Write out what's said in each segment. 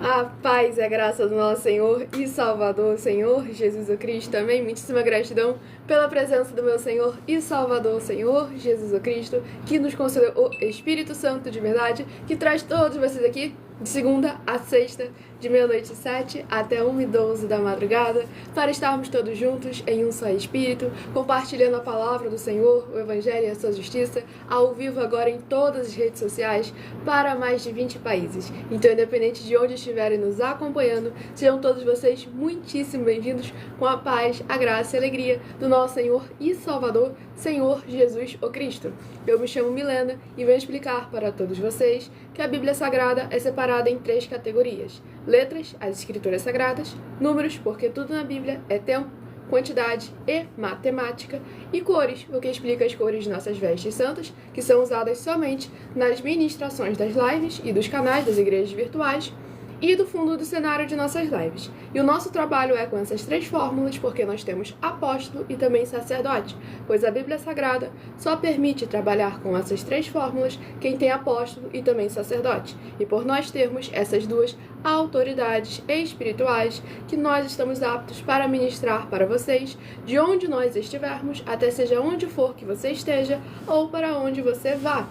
A paz e a graça do nosso Senhor e Salvador, Senhor Jesus o Cristo. Amém. Muitíssima gratidão pela presença do meu Senhor e Salvador, Senhor Jesus o Cristo, que nos concedeu o Espírito Santo de verdade, que traz todos vocês aqui de segunda a sexta, de 00h07 até 1h12 da madrugada, para estarmos todos juntos em um só Espírito, compartilhando a palavra do Senhor, o Evangelho e a sua justiça, ao vivo agora em todas as redes sociais, para mais de 20 países. Então, independente de onde estiverem nos acompanhando, sejam todos vocês muitíssimo bem-vindos com a paz, a graça e a alegria do nosso Senhor e Salvador, Senhor Jesus o Cristo. Eu me chamo Milena e venho explicar para todos vocês que a Bíblia Sagrada é separada em 3 categorias: letras, as escrituras sagradas; números, porque tudo na Bíblia é tempo, quantidade e matemática; e cores, o que explica as cores de nossas vestes santas, que são usadas somente nas ministrações das lives e dos canais das igrejas virtuais, e do fundo do cenário de nossas lives. E o nosso trabalho é com essas 3 fórmulas, porque nós temos apóstolo e também sacerdote, pois a Bíblia Sagrada só permite trabalhar com essas 3 fórmulas quem tem apóstolo e também sacerdote. E por nós termos essas 2 autoridades espirituais, que nós estamos aptos para ministrar para vocês, de onde nós estivermos, até seja onde for que você esteja, ou para onde você vá.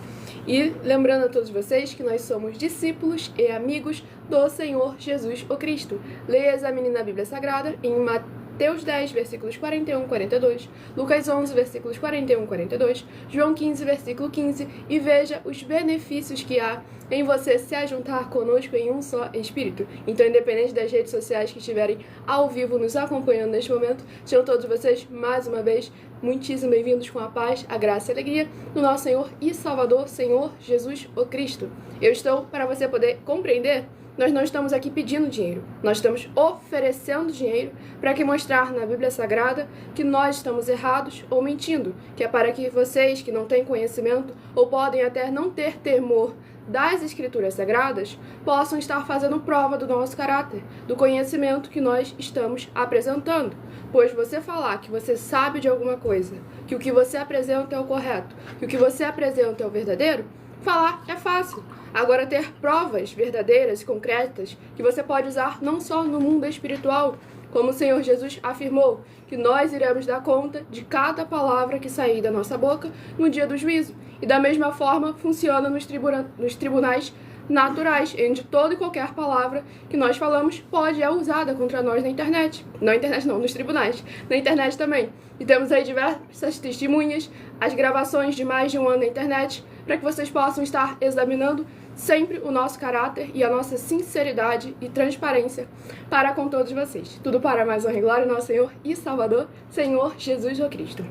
E lembrando a todos vocês que nós somos discípulos e amigos do Senhor Jesus o Cristo. Leia e examine na Bíblia Sagrada em Mateus 10, versículos 41 e 42, Lucas 11, versículos 41 e 42, João 15, versículo 15, e veja os benefícios que há em você se ajuntar conosco em um só Espírito. Então, independente das redes sociais que estiverem ao vivo nos acompanhando neste momento, sejam todos vocês, mais uma vez, muitíssimo bem-vindos com a paz, a graça e a alegria do nosso Senhor e Salvador, Senhor Jesus o Cristo. Eu estou, para você poder compreender, nós não estamos aqui pedindo dinheiro, nós estamos oferecendo dinheiro para que mostrar na Bíblia Sagrada que nós estamos errados ou mentindo, que é para que vocês que não têm conhecimento ou podem até não ter temor das Escrituras Sagradas possam estar fazendo prova do nosso caráter, do conhecimento que nós estamos apresentando. Pois você falar que você sabe de alguma coisa, que o que você apresenta é o correto, que o que você apresenta é o verdadeiro, falar é fácil. Agora, ter provas verdadeiras e concretas que você pode usar não só no mundo espiritual, como o Senhor Jesus afirmou, que nós iremos dar conta de cada palavra que sair da nossa boca no dia do juízo. E da mesma forma funciona nos tribunais naturais, onde toda e qualquer palavra que nós falamos pode ser usada contra nós na internet. Não na internet não, nos tribunais. Na internet também. E temos aí diversas testemunhas, as gravações de mais de um ano na internet, para que vocês possam estar examinando sempre o nosso caráter e a nossa sinceridade e transparência para com todos vocês. Tudo para mais honra e glória do nosso Senhor e Salvador, Senhor Jesus o Cristo.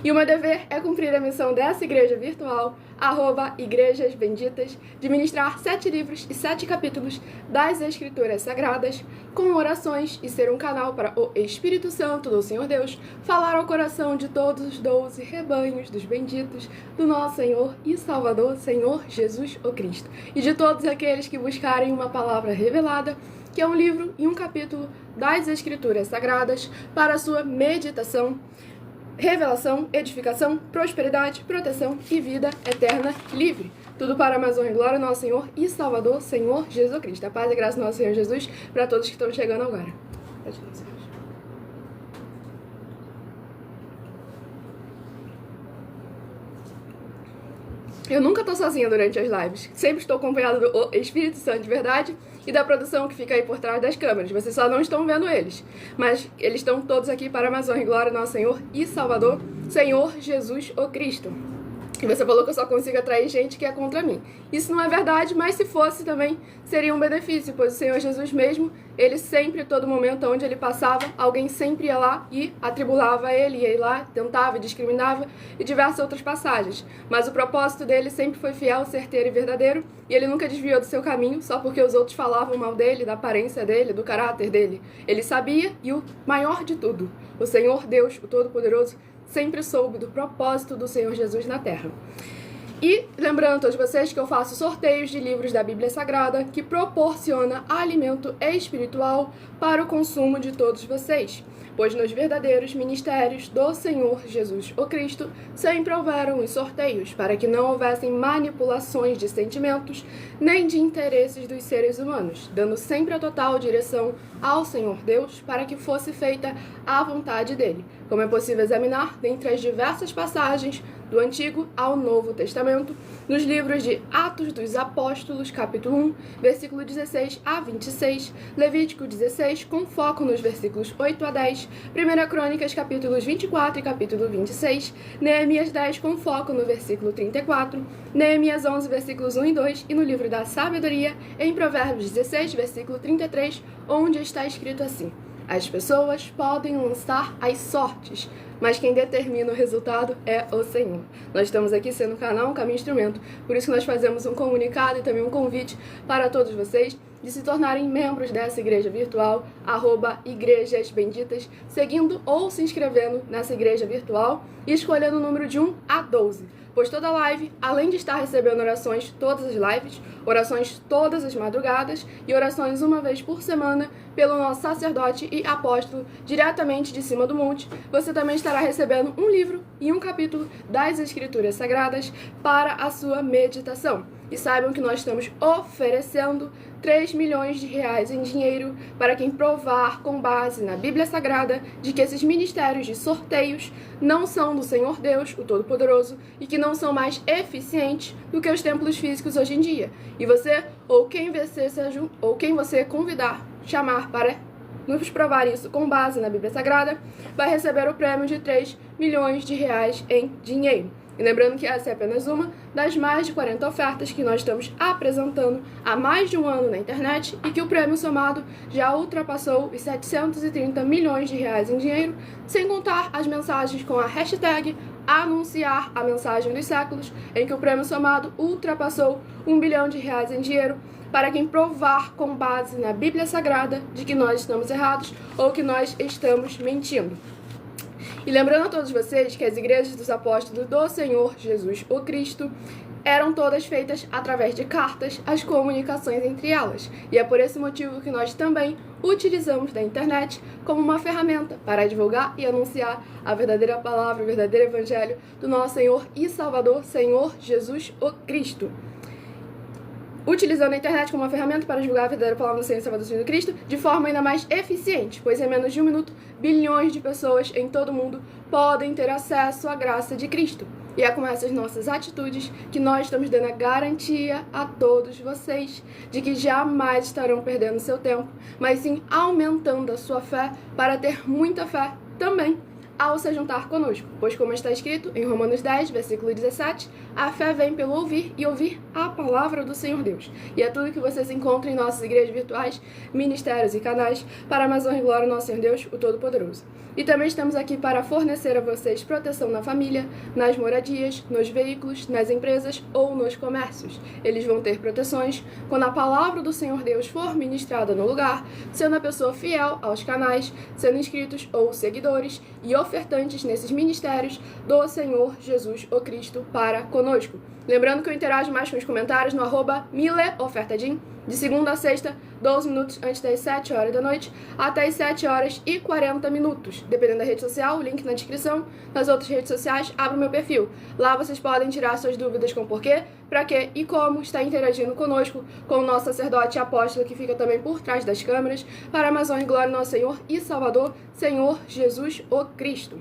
E o meu dever é cumprir a missão dessa igreja virtual, @Igrejas Benditas, de ministrar 7 livros e 7 capítulos das Escrituras Sagradas, com orações e ser um canal para o Espírito Santo do Senhor Deus falar ao coração de todos os 12 rebanhos dos benditos do nosso Senhor e Salvador, Senhor Jesus o Cristo, e de todos aqueles que buscarem uma palavra revelada, que é um livro e um capítulo das Escrituras Sagradas, para a sua meditação, revelação, edificação, prosperidade, proteção e vida eterna livre. Tudo para mais honra e glória do nosso Senhor e Salvador, Senhor Jesus Cristo. A paz e graça do nosso Senhor Jesus para todos que estão chegando agora. Eu nunca estou sozinha durante as lives. Sempre estou acompanhada do Espírito Santo de verdade e da produção que fica aí por trás das câmeras. Vocês só não estão vendo eles. Mas eles estão todos aqui para mais honra e glória do nosso Senhor e Salvador, Senhor Jesus o Cristo. E você falou que eu só consigo atrair gente que é contra mim. Isso não é verdade, mas se fosse também seria um benefício, pois o Senhor Jesus mesmo, ele sempre, todo momento onde ele passava, alguém sempre ia lá e atribulava ele, ia lá, tentava, discriminava e diversas outras passagens. Mas o propósito dele sempre foi fiel, certeiro e verdadeiro, e ele nunca desviou do seu caminho só porque os outros falavam mal dele, da aparência dele, do caráter dele. Ele sabia, e o maior de tudo, o Senhor Deus, o Todo-Poderoso, sempre soube do propósito do Senhor Jesus na Terra. E lembrando a todos vocês que eu faço sorteios de livros da Bíblia Sagrada que proporciona alimento espiritual para o consumo de todos vocês. pois nos verdadeiros ministérios do Senhor Jesus o Cristo sempre houveram os sorteios, para que não houvessem manipulações de sentimentos nem de interesses dos seres humanos, dando sempre a total direção ao Senhor Deus para que fosse feita a vontade dele, como é possível examinar dentre as diversas passagens do Antigo ao Novo Testamento, nos livros de Atos dos Apóstolos, capítulo 1, versículo 16 a 26, Levítico 16, com foco nos versículos 8 a 10, 1 Crônicas, capítulos 24 e capítulo 26, Neemias 10, com foco no versículo 34, Neemias 11, versículos 1 e 2, e no livro da Sabedoria, em Provérbios 16, versículo 33, onde está escrito assim: as pessoas podem lançar as sortes, mas quem determina o resultado é o Senhor. Nós estamos aqui sendo o canal Um Caminho Instrumento, por isso que nós fazemos um comunicado e também um convite para todos vocês de se tornarem membros dessa igreja virtual, @Igrejas Benditas, seguindo ou se inscrevendo nessa igreja virtual e escolhendo o número de 1 a 12. Pois toda live, além de estar recebendo orações todas as lives, orações todas as madrugadas e orações uma vez por semana pelo nosso sacerdote e apóstolo diretamente de cima do monte, você também estará recebendo um livro e um capítulo das Escrituras Sagradas para a sua meditação. E saibam que nós estamos oferecendo 3 milhões de reais em dinheiro para quem provar, com base na Bíblia Sagrada, de que esses ministérios de sorteios não são do Senhor Deus, o Todo-Poderoso, e que não são mais eficientes do que os templos físicos hoje em dia. E você, ou quem você convidar, chamar para nos provar isso com base na Bíblia Sagrada, vai receber o prêmio de 3 milhões de reais em dinheiro. E lembrando que essa é apenas uma das mais de 40 ofertas que nós estamos apresentando há mais de um ano na internet e que o prêmio somado já ultrapassou os 730 milhões de reais em dinheiro, sem contar as mensagens com a hashtag anunciar a mensagem dos séculos, em que o prêmio somado ultrapassou 1 bilhão de reais em dinheiro para quem provar com base na Bíblia Sagrada de que nós estamos errados ou que nós estamos mentindo. E lembrando a todos vocês que as igrejas dos apóstolos do Senhor Jesus o Cristo eram todas feitas através de cartas, as comunicações entre elas. E é por esse motivo que nós também utilizamos da internet como uma ferramenta para divulgar e anunciar a verdadeira palavra, o verdadeiro evangelho do nosso Senhor e Salvador, Senhor Jesus o Cristo. Utilizando a internet como uma ferramenta para divulgar a verdadeira palavra do Senhor e Salvador Jesus Cristo de forma ainda mais eficiente, pois em menos de um minuto, bilhões de pessoas em todo o mundo podem ter acesso à graça de Cristo. E é com essas nossas atitudes que nós estamos dando a garantia a todos vocês de que jamais estarão perdendo seu tempo, mas sim aumentando a sua fé para ter muita fé também ao se juntar conosco, pois como está escrito em Romanos 10, versículo 17, a fé vem pelo ouvir e ouvir a palavra do Senhor Deus. E é tudo que vocês encontram em nossas igrejas virtuais, ministérios e canais, para a mais honra e glória do nosso Senhor Deus, o Todo-Poderoso. E também estamos aqui para fornecer a vocês proteção na família, nas moradias, nos veículos, nas empresas ou nos comércios. Eles vão ter proteções quando a palavra do Senhor Deus for ministrada no lugar, sendo a pessoa fiel aos canais, sendo inscritos ou seguidores e ofertantes nesses ministérios do Senhor Jesus o Cristo para conosco. Lembrando que eu interajo mais com os comentários no @mileofertadim, de segunda a sexta, 12 minutos antes das 7 horas da noite, até as 7 horas e 40 minutos. Dependendo da rede social, o link na descrição. Nas outras redes sociais, abra o meu perfil. Lá vocês podem tirar suas dúvidas com porquê, para quê e como está interagindo conosco, com o nosso sacerdote e apóstolo que fica também por trás das câmeras, para a mais honra e glória do nosso Senhor e Salvador, Senhor Jesus o Cristo.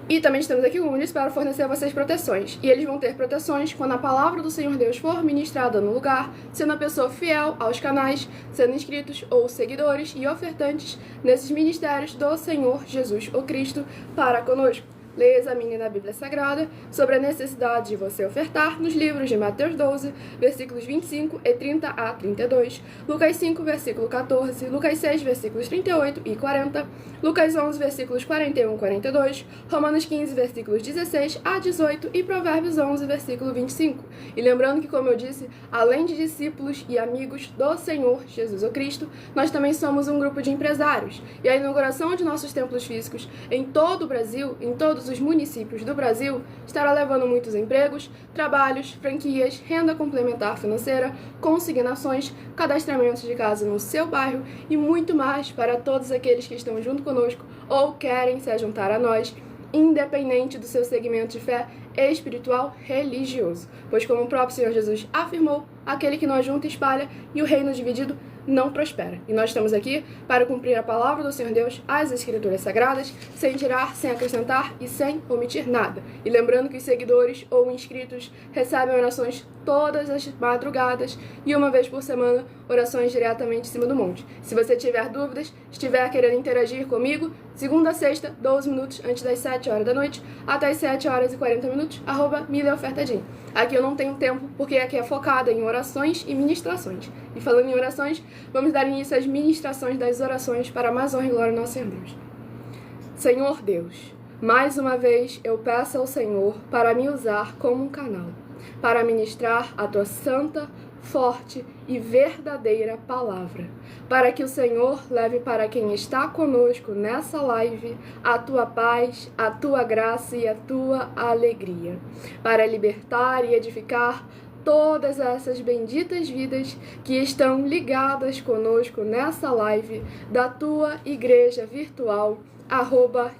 E também estamos aqui, como disse, para fornecer a vocês proteções. E eles vão ter proteções quando a palavra do Senhor Deus for ministrada no lugar, sendo a pessoa fiel aos canais, sendo inscritos ou seguidores e ofertantes nesses ministérios do Senhor Jesus o Cristo para conosco. Leia e examine na Bíblia Sagrada sobre a necessidade de você ofertar nos livros de Mateus 12, versículos 25 e 30 a 32, Lucas 5, versículo 14, Lucas 6, versículos 38 e 40, Lucas 11, versículos 41 e 42, Romanos 15, versículos 16 a 18 e Provérbios 11, versículo 25. E lembrando que, como eu disse, além de discípulos e amigos do Senhor Jesus o Cristo, nós também somos um grupo de empresários. E a inauguração de nossos templos físicos em todo o Brasil, em todos todos os municípios do Brasil, estará levando muitos empregos, trabalhos, franquias, renda complementar financeira, consignações, cadastramentos de casa no seu bairro e muito mais para todos aqueles que estão junto conosco ou querem se juntar a nós, independente do seu segmento de fé espiritual religioso. Pois como o próprio Senhor Jesus afirmou, aquele que não ajunta espalha e o reino dividido não prospera. E nós estamos aqui para cumprir a palavra do Senhor Deus, as Escrituras Sagradas, sem tirar, sem acrescentar e sem omitir nada. E lembrando que os seguidores ou inscritos recebem orações todas as madrugadas e uma vez por semana, orações diretamente em cima do monte. Se você tiver dúvidas, estiver querendo interagir comigo, segunda a sexta, 12 minutos antes das 7 horas da noite, até as 7 horas e 40 minutos, @mileofertadim. Aqui eu não tenho tempo, porque aqui é focada em orações e ministrações. E falando em orações, vamos dar início às ministrações das orações para mais honra e glória ao nosso Senhor Deus. Senhor Deus, mais uma vez eu peço ao Senhor para me usar como um canal, para ministrar a tua santa, forte e verdadeira palavra, para que o Senhor leve para quem está conosco nessa live a tua paz, a tua graça e a tua alegria, para libertar e edificar todas essas benditas vidas que estão ligadas conosco nessa live da tua igreja virtual,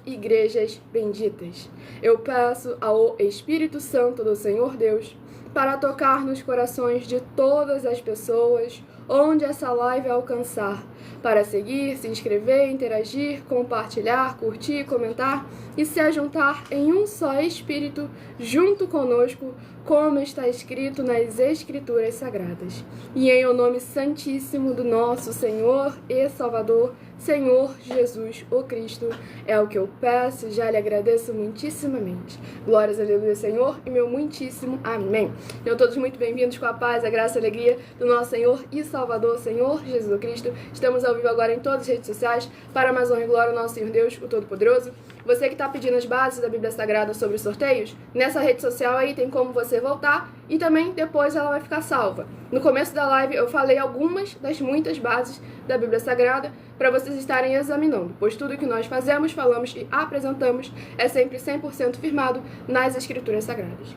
@Igrejas Benditas. Eu peço ao Espírito Santo do Senhor Deus para tocar nos corações de todas as pessoas onde essa live alcançar, para seguir, se inscrever, interagir, compartilhar, curtir, comentar e se ajuntar em um só Espírito junto conosco, como está escrito nas Escrituras Sagradas. E em o nome santíssimo do nosso Senhor e Salvador, Senhor Jesus, o Cristo, é o que eu peço e já lhe agradeço muitíssimamente. Glórias, aleluia, Senhor, e meu muitíssimo amém. Então, todos muito bem-vindos com a paz, a graça e a alegria do nosso Senhor e Salvador, Senhor Jesus, o Cristo. Estamos ao vivo agora em todas as redes sociais, para mais honra e glória ao nosso Senhor Deus, o Todo-Poderoso. Você que está pedindo as bases da Bíblia Sagrada sobre os sorteios, nessa rede social aí tem como você voltar e também depois ela vai ficar salva. No começo da live eu falei algumas das muitas bases da Bíblia Sagrada para vocês estarem examinando, pois tudo que nós fazemos, falamos e apresentamos é sempre 100% firmado nas Escrituras Sagradas.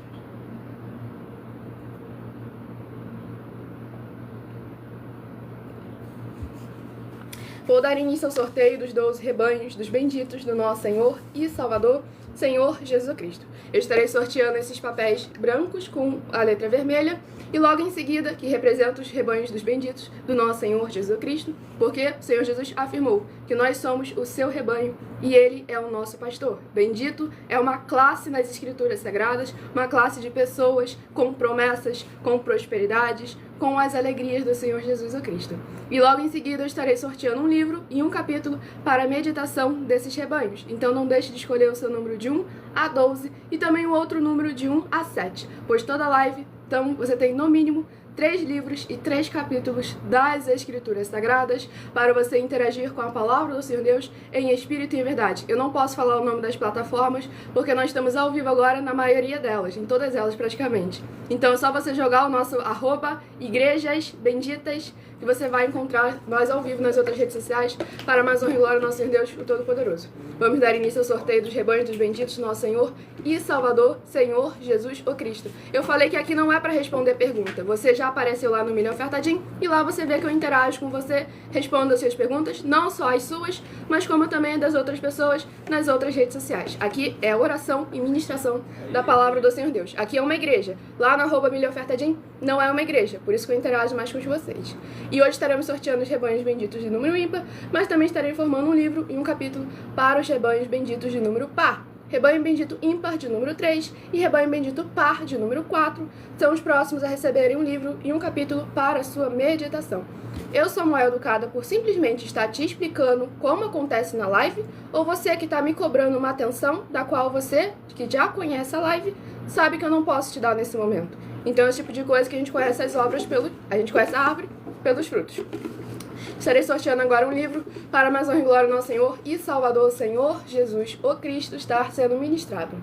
Vou dar início ao sorteio dos 12 rebanhos dos benditos do nosso Senhor e Salvador, Senhor Jesus Cristo. Eu estarei sorteando esses papéis brancos com a letra vermelha e logo em seguida, que representa os rebanhos dos benditos do nosso Senhor Jesus Cristo, porque o Senhor Jesus afirmou que nós somos o seu rebanho e ele é o nosso pastor. Bendito é uma classe nas Escrituras Sagradas, uma classe de pessoas com promessas, com prosperidades, com as alegrias do Senhor Jesus Cristo. E logo em seguida eu estarei sorteando um livro e um capítulo para a meditação desses rebanhos. Então não deixe de escolher o seu número de 1 a 12 e também o outro número de 1 a 7, pois toda live, então, você tem no mínimo 3 livros e 3 capítulos das Escrituras Sagradas para você interagir com a palavra do Senhor Deus em espírito e em verdade. Eu não posso falar o nome das plataformas porque nós estamos ao vivo agora na maioria delas, em todas elas praticamente. Então é só você jogar o nosso @Igrejas Benditas que você vai encontrar nós ao vivo nas outras redes sociais para mais honra e glória ao nosso Senhor Deus, o Todo-Poderoso. Vamos dar início ao sorteio dos rebanhos dos benditos do nosso Senhor e Salvador, Senhor Jesus, o Cristo. Eu falei que aqui não é para responder pergunta. Você já apareceu lá no Milha Ofertadim e lá você vê que eu interajo com você, respondo as suas perguntas, não só as suas, mas como também das outras pessoas nas outras redes sociais. Aqui é oração e ministração da palavra do Senhor Deus. Aqui é uma igreja. Lá no @Milha Ofertadim não é uma igreja, por isso que eu interajo mais com vocês. E hoje estaremos sorteando os rebanhos benditos de número ímpar, mas também estarei formando um livro e um capítulo para os rebanhos benditos de número par. Rebanho bendito ímpar de número 3 e rebanho bendito par de número 4 são os próximos a receberem um livro e um capítulo para a sua meditação. Eu sou mal educada por simplesmente estar te explicando como acontece na live, ou você que está me cobrando uma atenção da qual você, que já conhece a live, sabe que eu não posso te dar nesse momento. Então é esse tipo de coisa que a gente conhece as obras a gente conhece a árvore pelos frutos. Estarei sorteando agora um livro para mais honra e glória ao nosso Senhor e Salvador, Senhor Jesus, o Cristo, estar sendo ministrado.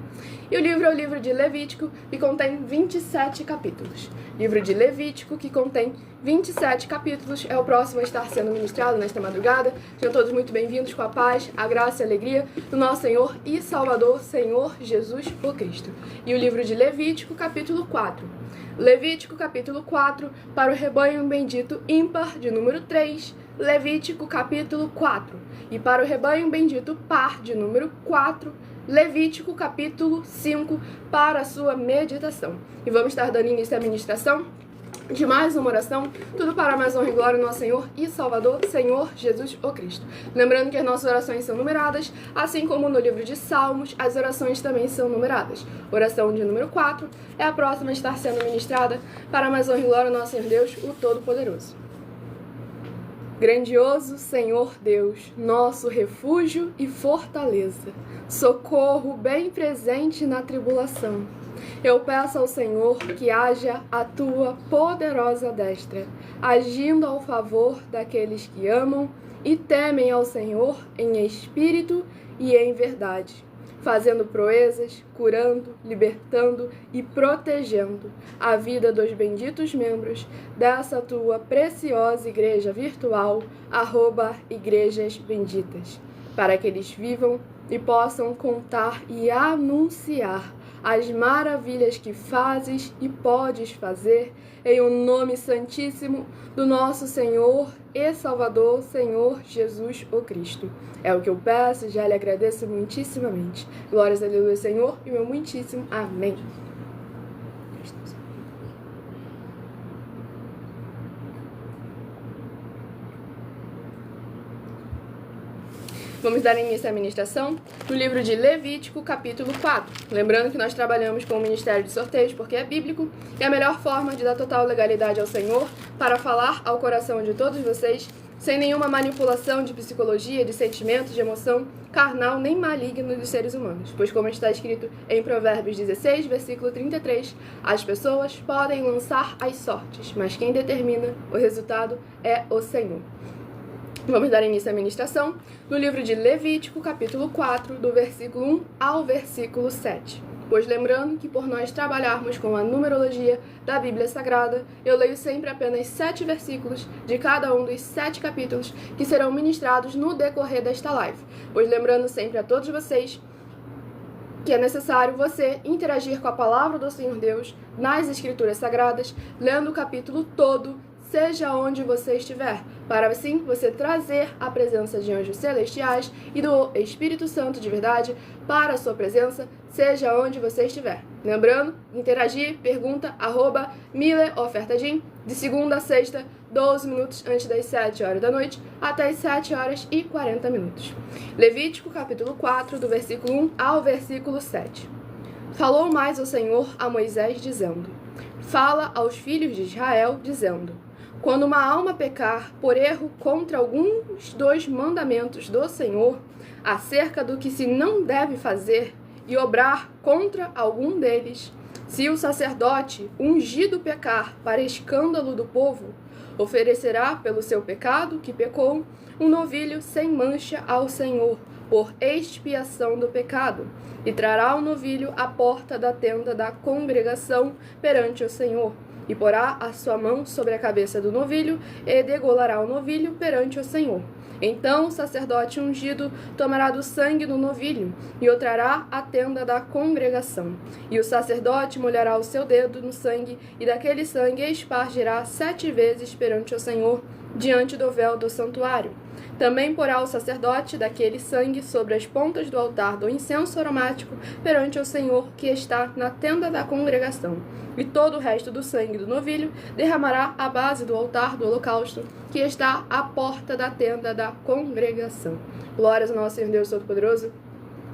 E o livro é o livro de Levítico, que contém 27 capítulos. Livro de Levítico, que contém 27 capítulos é o próximo a estar sendo ministrado nesta madrugada. Sejam todos muito bem-vindos com a paz, a graça e a alegria do nosso Senhor e Salvador, Senhor Jesus o Cristo. E o livro de Levítico, capítulo 4. Levítico, capítulo 4, para o rebanho bendito ímpar, de número 3. Levítico, capítulo 4. E para o rebanho bendito par, de número 4. Levítico, capítulo 5, para a sua meditação. E vamos estar dando início à ministração de mais uma oração, tudo para mais honra e glória do nosso Senhor e Salvador, Senhor Jesus o Cristo. Lembrando que as nossas orações são numeradas, assim como no livro de Salmos, as orações também são numeradas. Oração de número 4 é a próxima a estar sendo ministrada para mais honra e glória do nosso Senhor Deus, o Todo-Poderoso. Grandioso Senhor Deus, nosso refúgio e fortaleza, socorro bem presente na tribulação. Eu peço ao Senhor que haja a tua poderosa destra, agindo ao favor daqueles que amam e temem ao Senhor em espírito e em verdade, fazendo proezas, curando, libertando e protegendo a vida dos benditos membros dessa tua preciosa igreja virtual, @igrejas benditas, para que eles vivam e possam contar e anunciar as maravilhas que fazes e podes fazer, em o nome santíssimo do nosso Senhor e Salvador, Senhor Jesus o Cristo. É o que eu peço e já lhe agradeço muitíssimamente. Glórias a Deus, Senhor, e meu muitíssimo amém. Vamos dar início à ministração no livro de Levítico, capítulo 4. Lembrando que nós trabalhamos com o Ministério de Sorteios porque é bíblico e a melhor forma de dar total legalidade ao Senhor para falar ao coração de todos vocês sem nenhuma manipulação de psicologia, de sentimentos, de emoção carnal nem maligno dos seres humanos. Pois como está escrito em Provérbios 16, versículo 33, as pessoas podem lançar as sortes, mas quem determina o resultado é o Senhor. Vamos dar início à ministração no livro de Levítico, capítulo 4, do versículo 1 ao versículo 7. Pois lembrando que por nós trabalharmos com a numerologia da Bíblia Sagrada, eu leio sempre apenas 7 versículos de cada um dos 7 capítulos que serão ministrados no decorrer desta live. Pois lembrando sempre a todos vocês que é necessário você interagir com a palavra do Senhor Deus nas Escrituras Sagradas, lendo o capítulo todo, seja onde você estiver, para assim você trazer a presença de anjos celestiais e do Espírito Santo de verdade para a sua presença, seja onde você estiver. Lembrando, interagir, pergunta, @mileofertadim, de segunda a sexta, 12 minutos antes das 7 horas da noite, até as 7 horas e 40 minutos. Levítico, capítulo 4, do versículo 1 ao versículo 7. Falou mais o Senhor a Moisés, dizendo: Fala aos filhos de Israel, dizendo: Quando uma alma pecar por erro contra alguns dos mandamentos do Senhor, acerca do que se não deve fazer, e obrar contra algum deles, se o sacerdote ungido pecar para escândalo do povo, oferecerá pelo seu pecado que pecou um novilho sem mancha ao Senhor, por expiação do pecado, e trará o novilho à porta da tenda da congregação perante o Senhor, e porá a sua mão sobre a cabeça do novilho, e degolará o novilho perante o Senhor. Então o sacerdote ungido tomará do sangue do novilho, e o trará à tenda da congregação. E o sacerdote molhará o seu dedo no sangue, e daquele sangue espargirá 7 vezes perante o Senhor, diante do véu do santuário. Também porá o sacerdote daquele sangue sobre as pontas do altar do incenso aromático perante o Senhor que está na tenda da congregação. E todo o resto do sangue do novilho derramará à base do altar do holocausto que está à porta da tenda da congregação. Glórias ao nosso Senhor Deus Todo-Poderoso.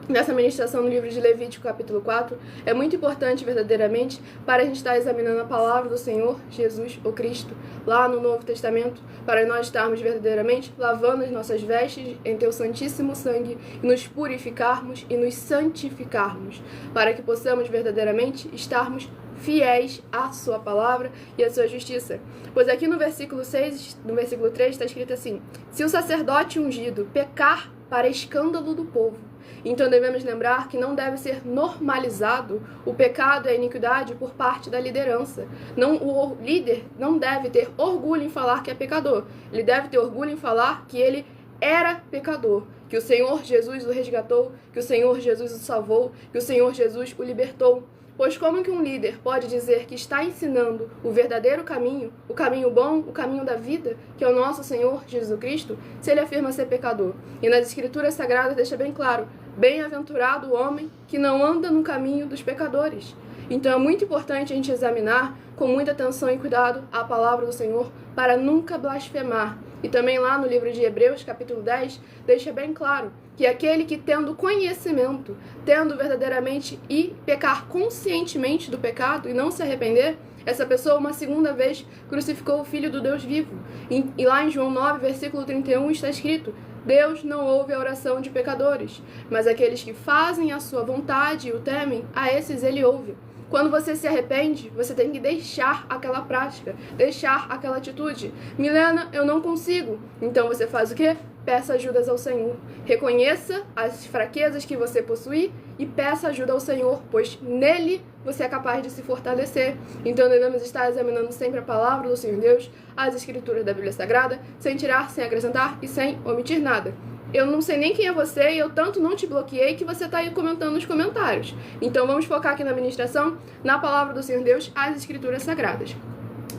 Nessa ministração no livro de Levítico, capítulo 4, é muito importante verdadeiramente para a gente estar examinando a palavra do Senhor Jesus o Cristo, lá no Novo Testamento, para nós estarmos verdadeiramente lavando as nossas vestes em teu santíssimo sangue e nos purificarmos e nos santificarmos, para que possamos verdadeiramente estarmos fiéis à sua palavra e à sua justiça. Pois aqui no versículo 6, no versículo 3, está escrito assim: se o sacerdote ungido pecar para escândalo do povo, Então devemos lembrar que não deve ser normalizado o pecado e a iniquidade por parte da liderança. O líder não deve ter orgulho em falar que é pecador. Ele deve ter orgulho em falar que ele era pecador, que o Senhor Jesus o resgatou, que o Senhor Jesus o salvou, que o Senhor Jesus o libertou. Pois como que um líder pode dizer que está ensinando o verdadeiro caminho, o caminho bom, o caminho da vida, que é o nosso Senhor Jesus Cristo, se ele afirma ser pecador? E nas Escrituras Sagradas deixa bem claro, bem-aventurado o homem que não anda no caminho dos pecadores. Então é muito importante a gente examinar com muita atenção e cuidado a palavra do Senhor para nunca blasfemar. E também lá no livro de Hebreus, capítulo 10, deixa bem claro que aquele que tendo conhecimento, tendo verdadeiramente e pecar conscientemente do pecado e não se arrepender, essa pessoa uma segunda vez crucificou o Filho do Deus vivo. E lá em João 9, versículo 31 está escrito: Deus não ouve a oração de pecadores, mas aqueles que fazem a sua vontade e o temem, a esses ele ouve. Quando você se arrepende, você tem que deixar aquela prática, deixar aquela atitude. Milena, eu não consigo. Então você faz o quê? Peça ajudas ao Senhor. Reconheça as fraquezas que você possui e peça ajuda ao Senhor, pois nele você é capaz de se fortalecer. Então devemos estar examinando sempre a palavra do Senhor Deus, as Escrituras da Bíblia Sagrada, sem tirar, sem acrescentar e sem omitir nada. Eu não sei nem quem é você e eu tanto não te bloqueei que você está aí comentando nos comentários. Então vamos focar aqui na ministração, na palavra do Senhor Deus, as Escrituras Sagradas.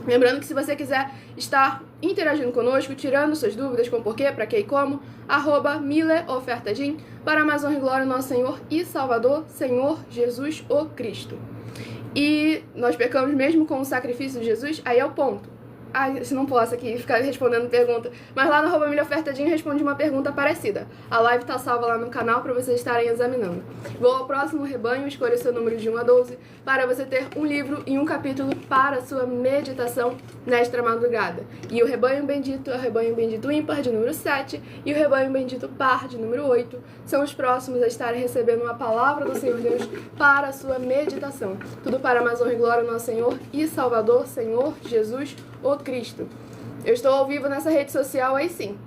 Lembrando que se você quiser estar interagindo conosco, tirando suas dúvidas com porquê, para que e como, @mileofertadim, para mais honra e glória nosso Senhor e Salvador, Senhor Jesus o Cristo. E nós pecamos mesmo com o sacrifício de Jesus, aí é o ponto. Se não posso aqui ficar respondendo pergunta. Mas lá no @milhaofertadinho eu respondi uma pergunta parecida. A live tá salva lá no canal para vocês estarem examinando. Vou ao próximo rebanho, escolha seu número de 1 a 12, para você ter um livro e um capítulo para a sua meditação nesta madrugada. E o rebanho bendito é o rebanho bendito ímpar de número 7 e o rebanho bendito par de número 8. São os próximos a estarem recebendo uma palavra do Senhor Deus para a sua meditação. Tudo para mais honra e glória ao nosso Senhor e Salvador, Senhor Jesus o Cristo. Eu estou ao vivo nessa rede social aí sim,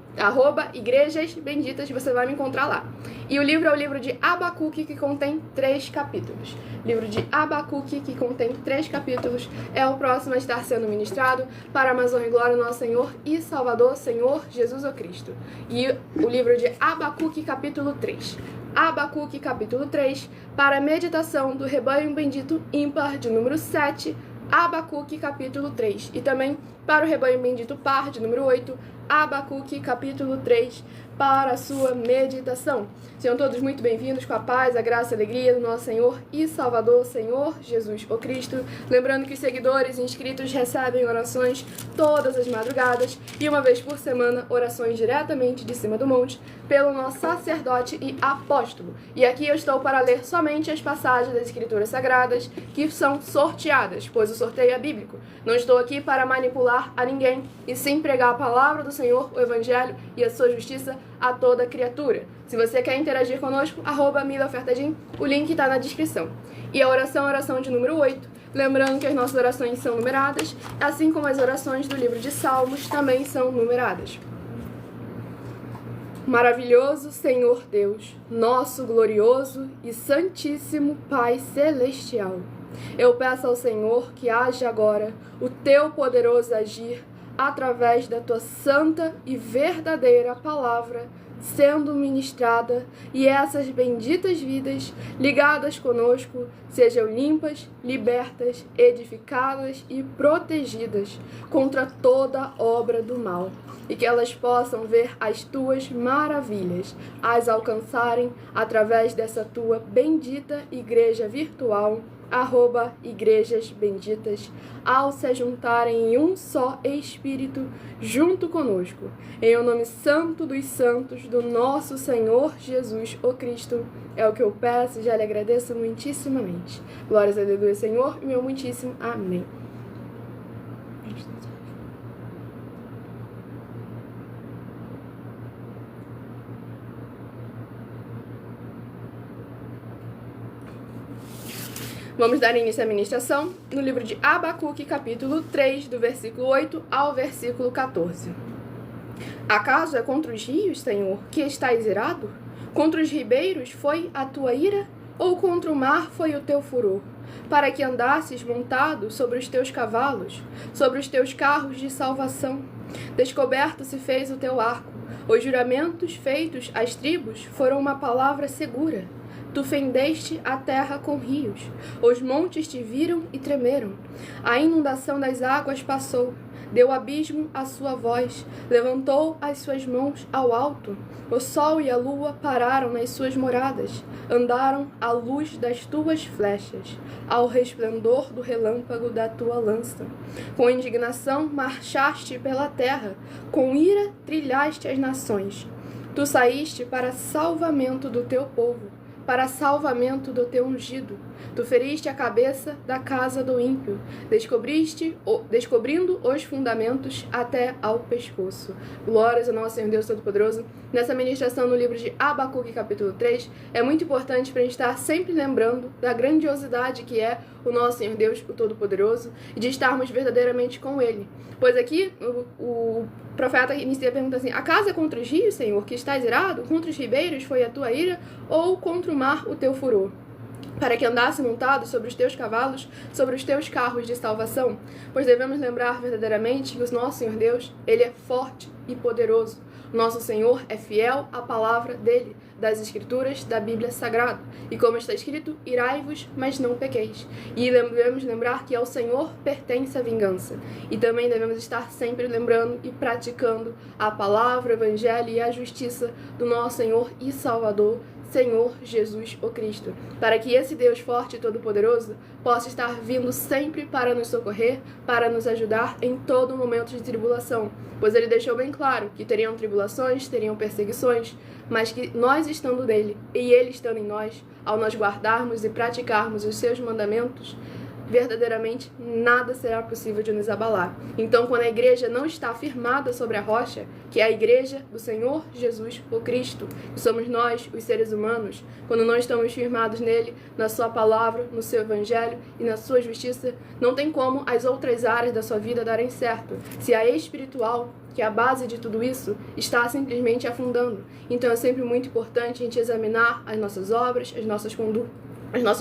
@igrejas benditas, você vai me encontrar lá. E o livro é o livro de Abacuque, que contém 3 capítulos. Livro de Abacuque, que contém 3 capítulos, é o próximo a estar sendo ministrado para a mais honra e glória nosso Senhor e Salvador, Senhor Jesus o Cristo. E o livro de Abacuque, capítulo 3. Abacuque, capítulo 3, para a meditação do rebanho bendito ímpar de número 7, Abacuque, capítulo 3. E também para o rebanho bendito par, de número 8, Abacuque, capítulo 3, para a sua meditação. Sejam todos muito bem-vindos com a paz, a graça e a alegria do nosso Senhor e Salvador, Senhor Jesus o Cristo. Lembrando que os seguidores e inscritos recebem orações todas as madrugadas e uma vez por semana orações diretamente de cima do monte pelo nosso sacerdote e apóstolo. E aqui eu estou para ler somente as passagens das Escrituras Sagradas que são sorteadas, pois o sorteio é bíblico. Não estou aqui para manipular a ninguém, e sim pregar a palavra do Senhor, o Evangelho e a sua justiça a toda criatura. Se você quer interagir conosco, @milhaofertadim, o link está na descrição. E a oração é a oração de número 8. Lembrando que as nossas orações são numeradas, assim como as orações do livro de Salmos também são numeradas. Maravilhoso Senhor Deus, nosso glorioso e santíssimo Pai Celestial, eu peço ao Senhor que haja agora o teu poderoso agir através da tua santa e verdadeira palavra sendo ministrada, e essas benditas vidas ligadas conosco sejam limpas, libertas, edificadas e protegidas contra toda obra do mal, e que elas possam ver as tuas maravilhas, as alcançarem através dessa tua bendita igreja virtual, @igrejas benditas, ao se juntarem em um só Espírito junto conosco, em o nome santo dos santos do nosso Senhor Jesus o Cristo. É o que eu peço e já lhe agradeço muitíssimamente. Glórias a Deus, Senhor, meu muitíssimo amém. Vamos dar início à ministração no livro de Abacuque, capítulo 3, do versículo 8 ao versículo 14. Acaso é contra os rios, Senhor, que estás irado? Contra os ribeiros foi a tua ira, ou contra o mar foi o teu furor? Para que andasses montado sobre os teus cavalos, sobre os teus carros de salvação. Descoberto se fez o teu arco, os juramentos feitos às tribos foram uma palavra segura. Tu fendeste a terra com rios, os montes te viram e tremeram. A inundação das águas passou, deu abismo à sua voz, levantou as suas mãos ao alto. O sol e a lua pararam nas suas moradas, andaram à luz das tuas flechas, ao resplendor do relâmpago da tua lança. Com indignação marchaste pela terra, com ira trilhaste as nações. Tu saíste para salvamento do teu povo, para salvamento do teu ungido. Tu feriste a cabeça da casa do ímpio, descobrindo os fundamentos até ao pescoço. Glórias ao nosso Senhor Deus Todo-Poderoso. Nessa ministração no livro de Abacuque, capítulo 3, é muito importante para a gente estar sempre lembrando da grandiosidade que é o nosso Senhor Deus, o Todo-Poderoso, e de estarmos verdadeiramente com Ele. Pois aqui o profeta inicia perguntando assim: acaso é contra os rios, Senhor, que estás irado? Contra os ribeiros foi a tua ira? Ou contra o mar o teu furor? Para que andasse montado sobre os teus cavalos, sobre os teus carros de salvação? Pois devemos lembrar verdadeiramente que o nosso Senhor Deus, Ele é forte e poderoso. Nosso Senhor é fiel à palavra dele, das Escrituras, da Bíblia Sagrada. E como está escrito, irai-vos, mas não pequeis. E devemos lembrar que ao Senhor pertence a vingança. E também devemos estar sempre lembrando e praticando a palavra, o Evangelho e a justiça do nosso Senhor e Salvador, Senhor Jesus o Cristo, para que esse Deus forte e todo-poderoso possa estar vindo sempre para nos socorrer, para nos ajudar em todo momento de tribulação, pois Ele deixou bem claro que teriam tribulações, teriam perseguições, mas que nós estando nele e Ele estando em nós, ao nós guardarmos e praticarmos os seus mandamentos, verdadeiramente nada será possível de nos abalar. Então, quando a igreja não está firmada sobre a rocha, que é a igreja do Senhor Jesus o Cristo, que somos nós, os seres humanos, quando não estamos firmados nele, na sua palavra, no seu evangelho e na sua justiça, não tem como as outras áreas da sua vida darem certo, se a espiritual, que é a base de tudo isso, está simplesmente afundando. Então é sempre muito importante a gente examinar as nossas obras, as nossas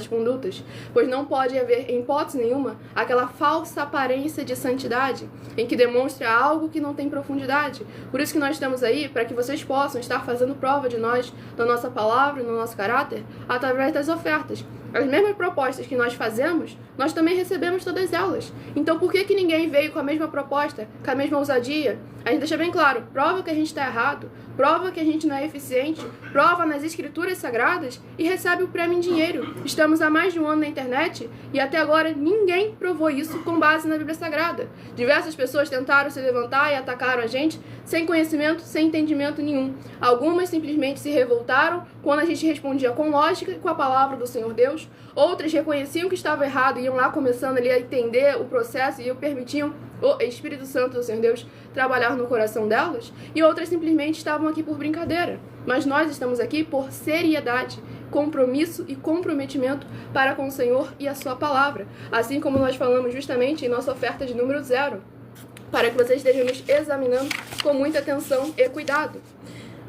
condutas, pois não pode haver, em hipótese nenhuma, aquela falsa aparência de santidade, em que demonstra algo que não tem profundidade. Por isso que nós estamos aí, para que vocês possam estar fazendo prova de nós, da nossa palavra, do nosso caráter, através das ofertas. As mesmas propostas que nós fazemos, nós também recebemos todas elas. Então por que ninguém veio com a mesma proposta, com a mesma ousadia? A gente deixa bem claro, prova que a gente está errado, prova que a gente não é eficiente, prova nas escrituras sagradas e recebe o prêmio em dinheiro. Estamos há mais de um ano na internet e até agora ninguém provou isso com base na Bíblia Sagrada. Diversas pessoas tentaram se levantar e atacaram a gente sem conhecimento, sem entendimento nenhum. Algumas simplesmente se revoltaram quando a gente respondia com lógica e com a palavra do Senhor Deus. Outras reconheciam que estava errado e iam lá começando ali a entender o processo e permitiam o Espírito Santo do Senhor Deus trabalhar no coração delas. E outras simplesmente estavam aqui por brincadeira. Mas nós estamos aqui por seriedade, compromisso e comprometimento para com o Senhor e a sua palavra. Assim como nós falamos justamente em nossa oferta de número 0. Para que vocês estejam nos examinando com muita atenção e cuidado.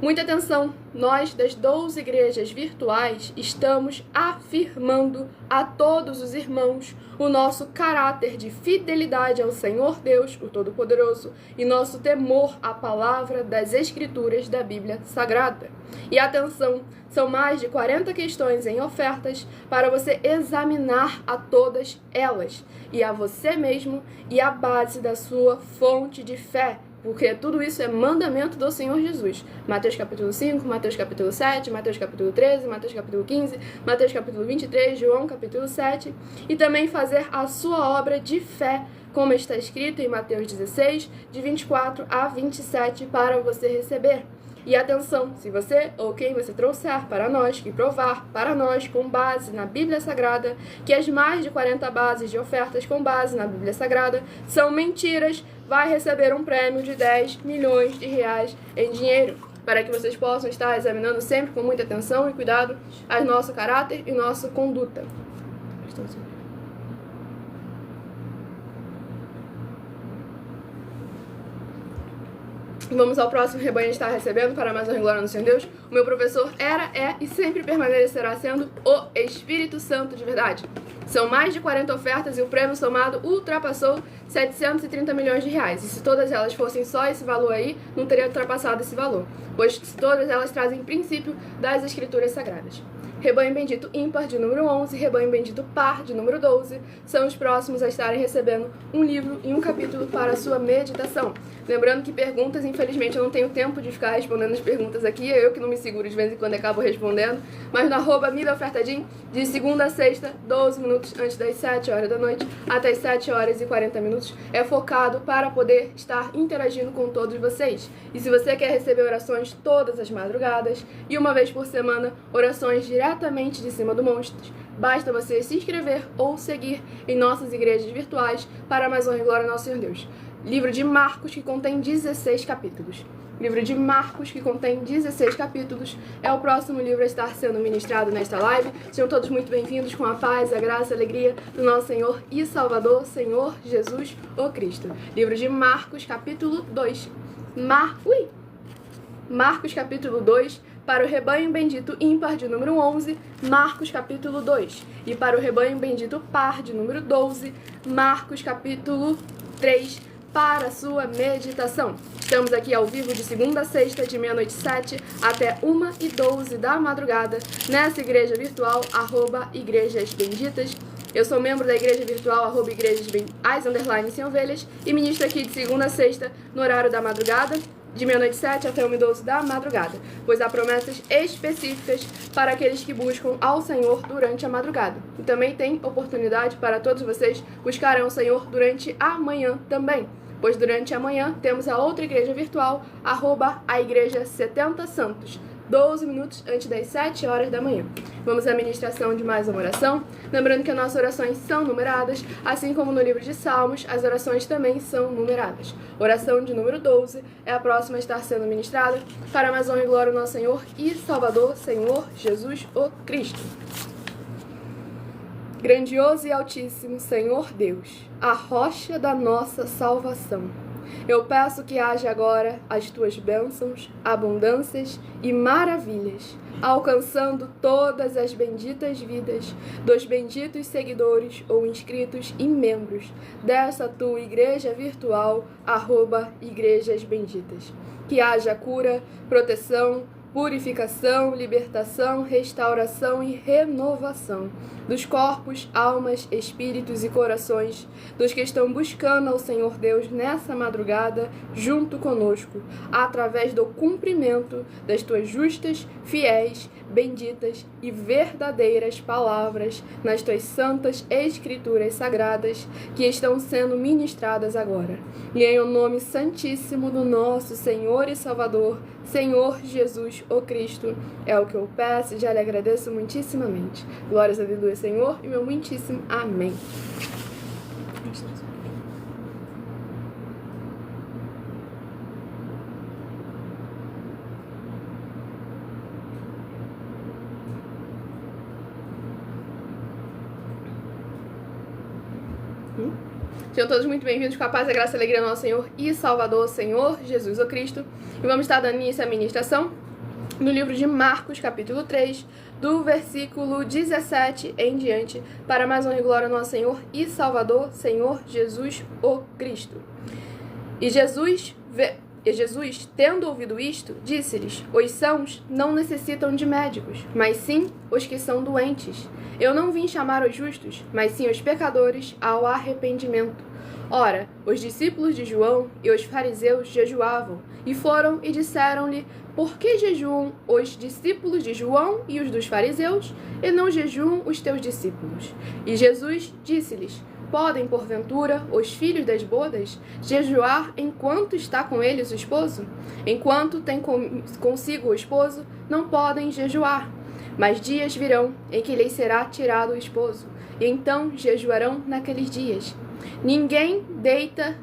Muita atenção, nós das 12 igrejas virtuais estamos afirmando a todos os irmãos o nosso caráter de fidelidade ao Senhor Deus, o Todo-Poderoso, e nosso temor à palavra das Escrituras da Bíblia Sagrada. E atenção, são mais de 40 questões em ofertas para você examinar a todas elas, e a você mesmo e a base da sua fonte de fé, porque tudo isso é mandamento do Senhor Jesus. Mateus capítulo 5, Mateus capítulo 7, Mateus capítulo 13, Mateus capítulo 15, Mateus capítulo 23, João capítulo 7. E também fazer a sua obra de fé, como está escrito em Mateus 16, de 24 a 27, para você receber. E atenção, se você ou quem você trouxer para nós, que provar para nós com base na Bíblia Sagrada, que as mais de 40 bases de ofertas com base na Bíblia Sagrada são mentiras, vai receber um prêmio de 10 milhões de reais em dinheiro, para que vocês possam estar examinando sempre com muita atenção e cuidado o nosso caráter e nossa conduta. Vamos ao próximo rebanho estar recebendo para mais uma glória no Senhor Deus. O meu professor era, é e sempre permanecerá sendo o Espírito Santo de verdade. São mais de 40 ofertas e o prêmio somado ultrapassou 730 milhões de reais. E se todas elas fossem só esse valor aí, não teria ultrapassado esse valor, pois todas elas trazem princípio das Escrituras Sagradas. Rebanho Bendito ímpar, de número 11, Rebanho Bendito par, de número 12, são os próximos a estarem recebendo um livro e um capítulo para a sua meditação. Lembrando que perguntas, infelizmente, eu não tenho tempo de ficar respondendo as perguntas aqui, eu que não me seguro de vez em quando acabo respondendo, mas no @midaofertadim, de segunda a sexta, 12 minutos antes das 7 horas da noite, até as 7 horas e 40 minutos, é focado para poder estar interagindo com todos vocês. E se você quer receber orações todas as madrugadas e uma vez por semana, orações diretamente de cima do monstro, basta você se inscrever ou seguir em nossas igrejas virtuais para mais honra e glória ao nosso Senhor Deus. Livro de Marcos, que contém 16 capítulos. Livro de Marcos, que contém 16 capítulos, é o próximo livro a estar sendo ministrado nesta live. Sejam todos muito bem-vindos com a paz, a graça e a alegria do nosso Senhor e Salvador, Senhor Jesus, o Cristo. Livro de Marcos, capítulo 2. Marcos, capítulo 2, para o rebanho bendito ímpar, de número 11, Marcos, capítulo 2. E para o rebanho bendito par, de número 12, Marcos, capítulo 3, para a sua meditação. Estamos aqui ao vivo de segunda a sexta, de meia-noite 7 até 1h12 da madrugada, nessa igreja virtual, @Igrejas Benditas. Eu sou membro da igreja virtual, @Igrejas Sem Ovelhas, e ministro aqui de segunda a sexta, no horário da madrugada, de meia-noite 7 até 1h12 da madrugada, pois há promessas específicas para aqueles que buscam ao Senhor durante a madrugada. E também tem oportunidade para todos vocês buscarem o Senhor durante a manhã também, pois durante a manhã temos a outra igreja virtual, a Igreja 70 Santos, 12 minutos antes das 7 horas da manhã. Vamos à ministração de mais uma oração. Lembrando que as nossas orações são numeradas, assim como no livro de Salmos, as orações também são numeradas. Oração de número 12 é a próxima a estar sendo ministrada, para mais honra e glória ao nosso Senhor e Salvador, Senhor Jesus, o Cristo. Grandioso e altíssimo Senhor Deus, a rocha da nossa salvação, eu peço que haja agora as tuas bênçãos, abundâncias e maravilhas, alcançando todas as benditas vidas dos benditos seguidores ou inscritos e membros dessa tua igreja virtual, @Igrejas Benditas. Que haja cura, proteção, purificação, libertação, restauração e renovação dos corpos, almas, espíritos e corações dos que estão buscando ao Senhor Deus nessa madrugada junto conosco, através do cumprimento das tuas justas, fiéis, benditas e verdadeiras palavras nas tuas santas escrituras sagradas que estão sendo ministradas agora. E em o nome santíssimo do nosso Senhor e Salvador, Senhor Jesus, o Cristo, é o que eu peço e já lhe agradeço muitíssimamente. Glórias a Deus, Senhor, e meu muitíssimo amém. Sejam todos muito bem-vindos com a paz, a graça e a alegria do nosso Senhor e Salvador, Senhor Jesus o Cristo. E vamos estar dando início à ministração no livro de Marcos, capítulo 3, do versículo 17 em diante, para mais honra e glória ao nosso Senhor e Salvador, Senhor Jesus o Cristo. E Jesus, tendo ouvido isto, disse-lhes: os sãos não necessitam de médicos, mas sim os que são doentes. Eu não vim chamar os justos, mas sim os pecadores ao arrependimento. Ora, os discípulos de João e os fariseus jejuavam, e foram e disseram-lhe: por que jejuam os discípulos de João e os dos fariseus, e não jejuam os teus discípulos? E Jesus disse-lhes: podem, porventura, os filhos das bodas jejuar enquanto está com eles o esposo? Enquanto tem consigo o esposo, não podem jejuar. Mas dias virão em que lhes será tirado o esposo, e então jejuarão naqueles dias. Ninguém deita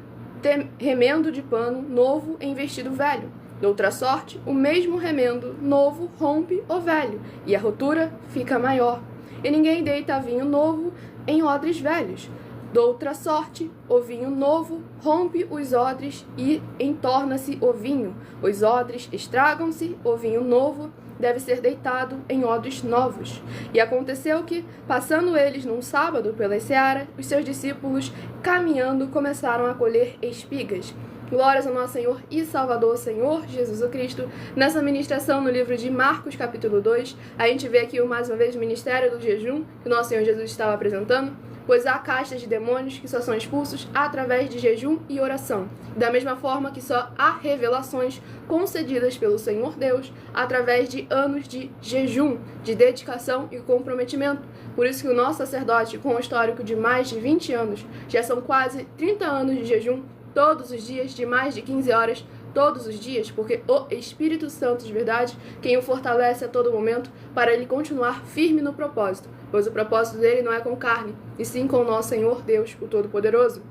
remendo de pano novo em vestido velho. De outra sorte, o mesmo remendo novo rompe o velho, e a rotura fica maior. E ninguém deita vinho novo em odres velhos. De outra sorte, o vinho novo rompe os odres e entorna-se o vinho. Os odres estragam-se, o vinho novo deve ser deitado em odres novos. E aconteceu que, passando eles num sábado pela seara, os seus discípulos, caminhando, começaram a colher espigas. Glórias ao nosso Senhor e Salvador, Senhor Jesus o Cristo. Nessa ministração no livro de Marcos, capítulo 2, a gente vê aqui mais uma vez o ministério do jejum que o nosso Senhor Jesus estava apresentando, pois há castas de demônios que só são expulsos através de jejum e oração. Da mesma forma que só há revelações concedidas pelo Senhor Deus através de anos de jejum, de dedicação e comprometimento. Por isso que o nosso sacerdote, com um histórico de mais de 20 anos, já são quase 30 anos de jejum, todos os dias, de mais de 15 horas, todos os dias, porque o Espírito Santo de verdade, quem o fortalece a todo momento, para ele continuar firme no propósito, pois o propósito dele não é com carne, e sim com o nosso Senhor Deus, o Todo-Poderoso.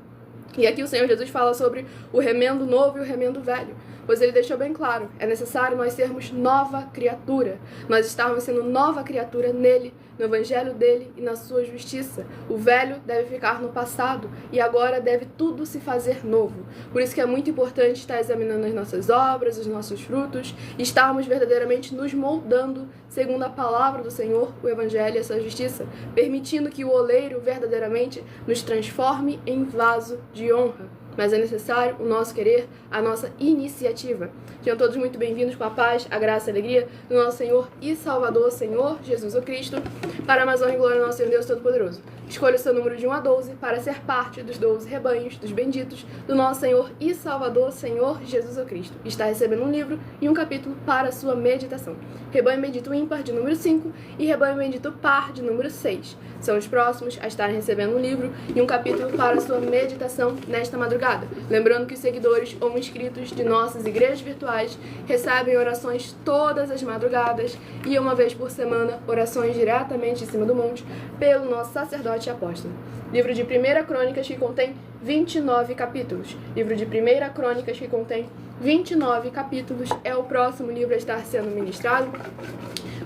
E aqui o Senhor Jesus fala sobre o remendo novo e o remendo velho, pois ele deixou bem claro, é necessário nós sermos nova criatura, nós estarmos sendo nova criatura nele, no evangelho dele e na sua justiça. O velho deve ficar no passado e agora deve tudo se fazer novo. Por isso que é muito importante estar examinando as nossas obras, os nossos frutos, e estarmos verdadeiramente nos moldando segundo a palavra do Senhor, o evangelho e a sua justiça, permitindo que o oleiro verdadeiramente nos transforme em vaso de honra. Mas é necessário o nosso querer, a nossa iniciativa. Sejam todos muito bem-vindos com a paz, a graça e a alegria do nosso Senhor e Salvador, Senhor Jesus o Cristo, para a honra e glória do nosso Senhor Deus Todo-Poderoso. Escolha o seu número de 1 a 12 para ser parte dos 12 rebanhos, dos benditos, do nosso Senhor e Salvador, Senhor Jesus o Cristo. Está recebendo um livro e um capítulo para a sua meditação. Rebanho bendito ímpar de número 5 e rebanho bendito par de número 6. São os próximos a estarem recebendo um livro e um capítulo para a sua meditação nesta madrugada. Lembrando que os seguidores ou inscritos de nossas igrejas virtuais recebem orações todas as madrugadas e uma vez por semana orações diretamente em cima do monte pelo nosso sacerdote e apóstolo. Livro de 1 Crônicas que contém 29 capítulos. Livro de 1 Crônicas que contém 29 capítulos é o próximo livro a estar sendo ministrado.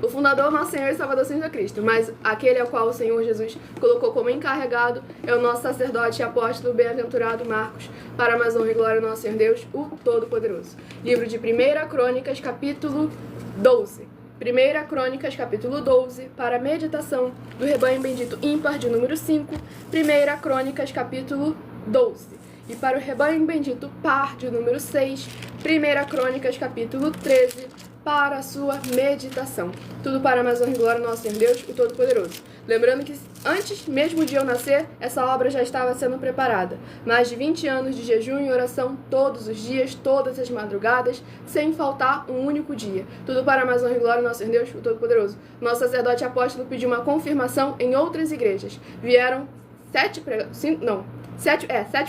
O fundador, nosso Senhor e Salvador Jesus Cristo, mas aquele ao qual o Senhor Jesus colocou como encarregado é o nosso sacerdote e apóstolo bem-aventurado Marcos, para mais honra e glória do nosso Senhor Deus, o Todo-Poderoso. Livro de 1 Crônicas, capítulo 12. 1 Crônicas, capítulo 12, para a meditação do rebanho bendito ímpar de número 5. 1 Crônicas, capítulo 12. E para o rebanho bendito par de número 6. 1 Crônicas, capítulo 13, para a sua meditação. Tudo para a mais honra e glória do nosso Senhor Deus, o Todo-Poderoso. Lembrando que antes mesmo de eu nascer, essa obra já estava sendo preparada. Mais de 20 anos de jejum e oração todos os dias, todas as madrugadas, sem faltar um único dia. Tudo para a mais honra e glória do nosso Senhor Deus, o Todo-Poderoso. Nosso sacerdote apóstolo pediu uma confirmação em outras igrejas. Vieram 7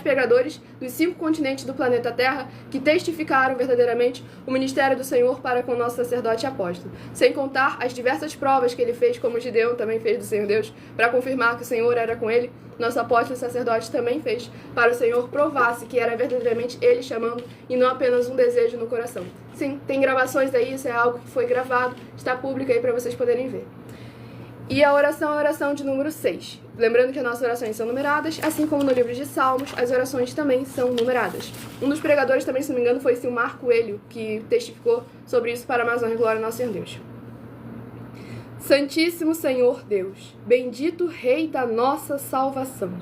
pregadores dos 5 continentes do planeta Terra que testificaram verdadeiramente o ministério do Senhor para com o nosso sacerdote e apóstolo. Sem contar as diversas provas que ele fez, como Gideão também fez do Senhor Deus, para confirmar que o Senhor era com ele. Nosso apóstolo e sacerdote também fez, para o Senhor provasse que era verdadeiramente ele chamando e não apenas um desejo no coração. Sim, tem gravações aí, isso é algo que foi gravado, está público aí para vocês poderem ver. E a oração é a oração de número 6. Lembrando que as nossas orações são numeradas, assim como no livro de Salmos, as orações também são numeradas. Um dos pregadores também, se não me engano, foi Silmar Coelho, que testificou sobre isso para a mais honra e glória do nosso Senhor Deus. Santíssimo Senhor Deus, bendito Rei da nossa salvação,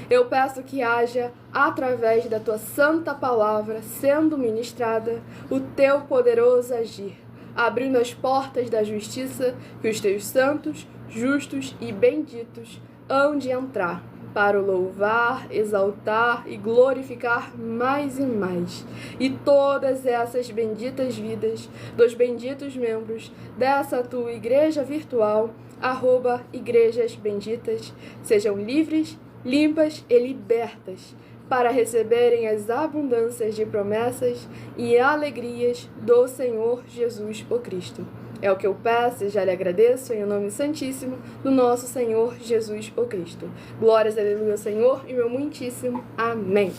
eu peço que haja, através da tua santa palavra sendo ministrada, o teu poderoso agir, abrindo as portas da justiça que os teus santos, justos e benditos hão de entrar, para o louvar, exaltar e glorificar mais e mais. E todas essas benditas vidas dos benditos membros dessa tua igreja virtual, @igrejas benditas, sejam livres, limpas e libertas, para receberem as abundâncias de promessas e alegrias do Senhor Jesus o Cristo. É o que eu peço e já lhe agradeço em nome santíssimo do nosso Senhor Jesus o Cristo. Glórias, aleluia, Senhor, e meu muitíssimo amém.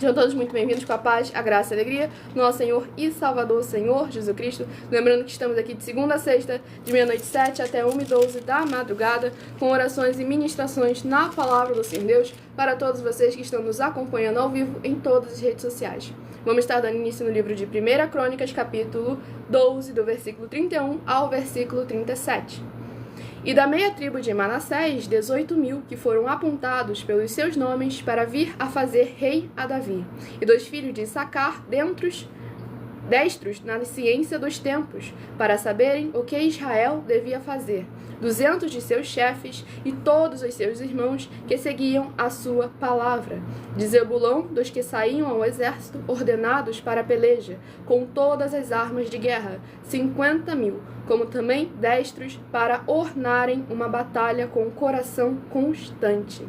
Sejam todos muito bem-vindos com a paz, a graça e a alegria do nosso Senhor e Salvador, Senhor Jesus Cristo. Lembrando que estamos aqui de segunda a sexta, de meia-noite 7 até 1h12 da madrugada, com orações e ministrações na palavra do Senhor Deus, para todos vocês que estão nos acompanhando ao vivo em todas as redes sociais. Vamos estar dando início no livro de 1 Crônicas, capítulo 12, do versículo 31 ao versículo 37. E da meia tribo de Manassés, 18.000 que foram apontados pelos seus nomes para vir a fazer rei a Davi, e 2 filhos de Issacar, destros na ciência dos tempos, para saberem o que Israel devia fazer, 200 de seus chefes e todos os seus irmãos que seguiam a sua palavra. De Zebulão, dos que saíam ao exército, ordenados para a peleja, com todas as armas de guerra, 50.000, como também destros para ordenarem uma batalha com coração constante.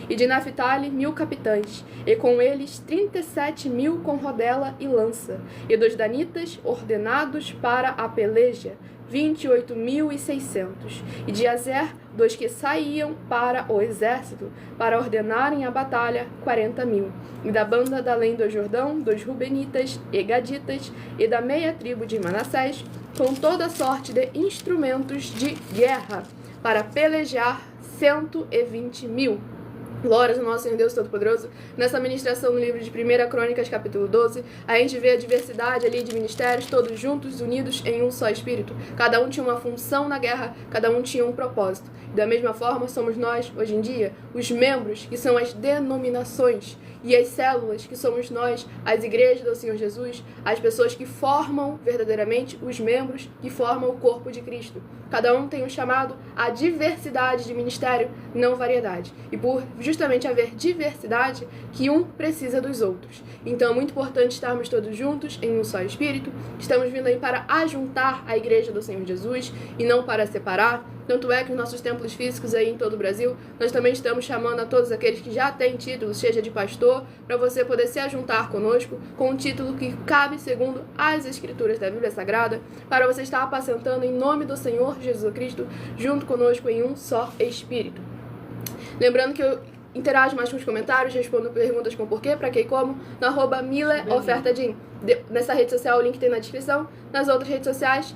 E de Naphtali 1.000 capitães, e com eles 37.000 com rodela e lança. E dos danitas, ordenados para a peleja, 28.600. E de Azer, dos que saíam para o exército, para ordenarem a batalha, 40.000. E da banda da além do Jordão, dos Rubenitas e Gaditas, e da meia tribo de Manassés, com toda sorte de instrumentos de guerra, para pelejar 120.000. Glórias ao nosso Senhor Deus Todo-Poderoso. Nessa ministração no livro de 1 Crônicas, capítulo 12, a gente vê a diversidade ali de ministérios, todos juntos, unidos em um só espírito. Cada um tinha uma função na guerra, cada um tinha um propósito. E da mesma forma, somos nós, hoje em dia, os membros, que são as denominações, e as células, que somos nós, as igrejas do Senhor Jesus, as pessoas que formam verdadeiramente os membros que formam o corpo de Cristo. Cada um tem um chamado à diversidade de ministério, não variedade. E por justamente haver diversidade, que um precisa dos outros. Então é muito importante estarmos todos juntos em um só espírito. Estamos vindo aí para ajuntar a igreja do Senhor Jesus e não para separar. Tanto é que nos nossos templos físicos aí em todo o Brasil, nós também estamos chamando a todos aqueles que já têm título, seja de pastor, para você poder se ajuntar conosco com um título que cabe segundo as Escrituras da Bíblia Sagrada, para você estar apacentando em nome do Senhor Jesus Cristo, junto conosco em um só Espírito. Lembrando que eu interajo mais com os comentários, respondo perguntas com porquê, pra que e como, no @mileofertadim. Nessa rede social o link tem na descrição. Nas outras redes sociais,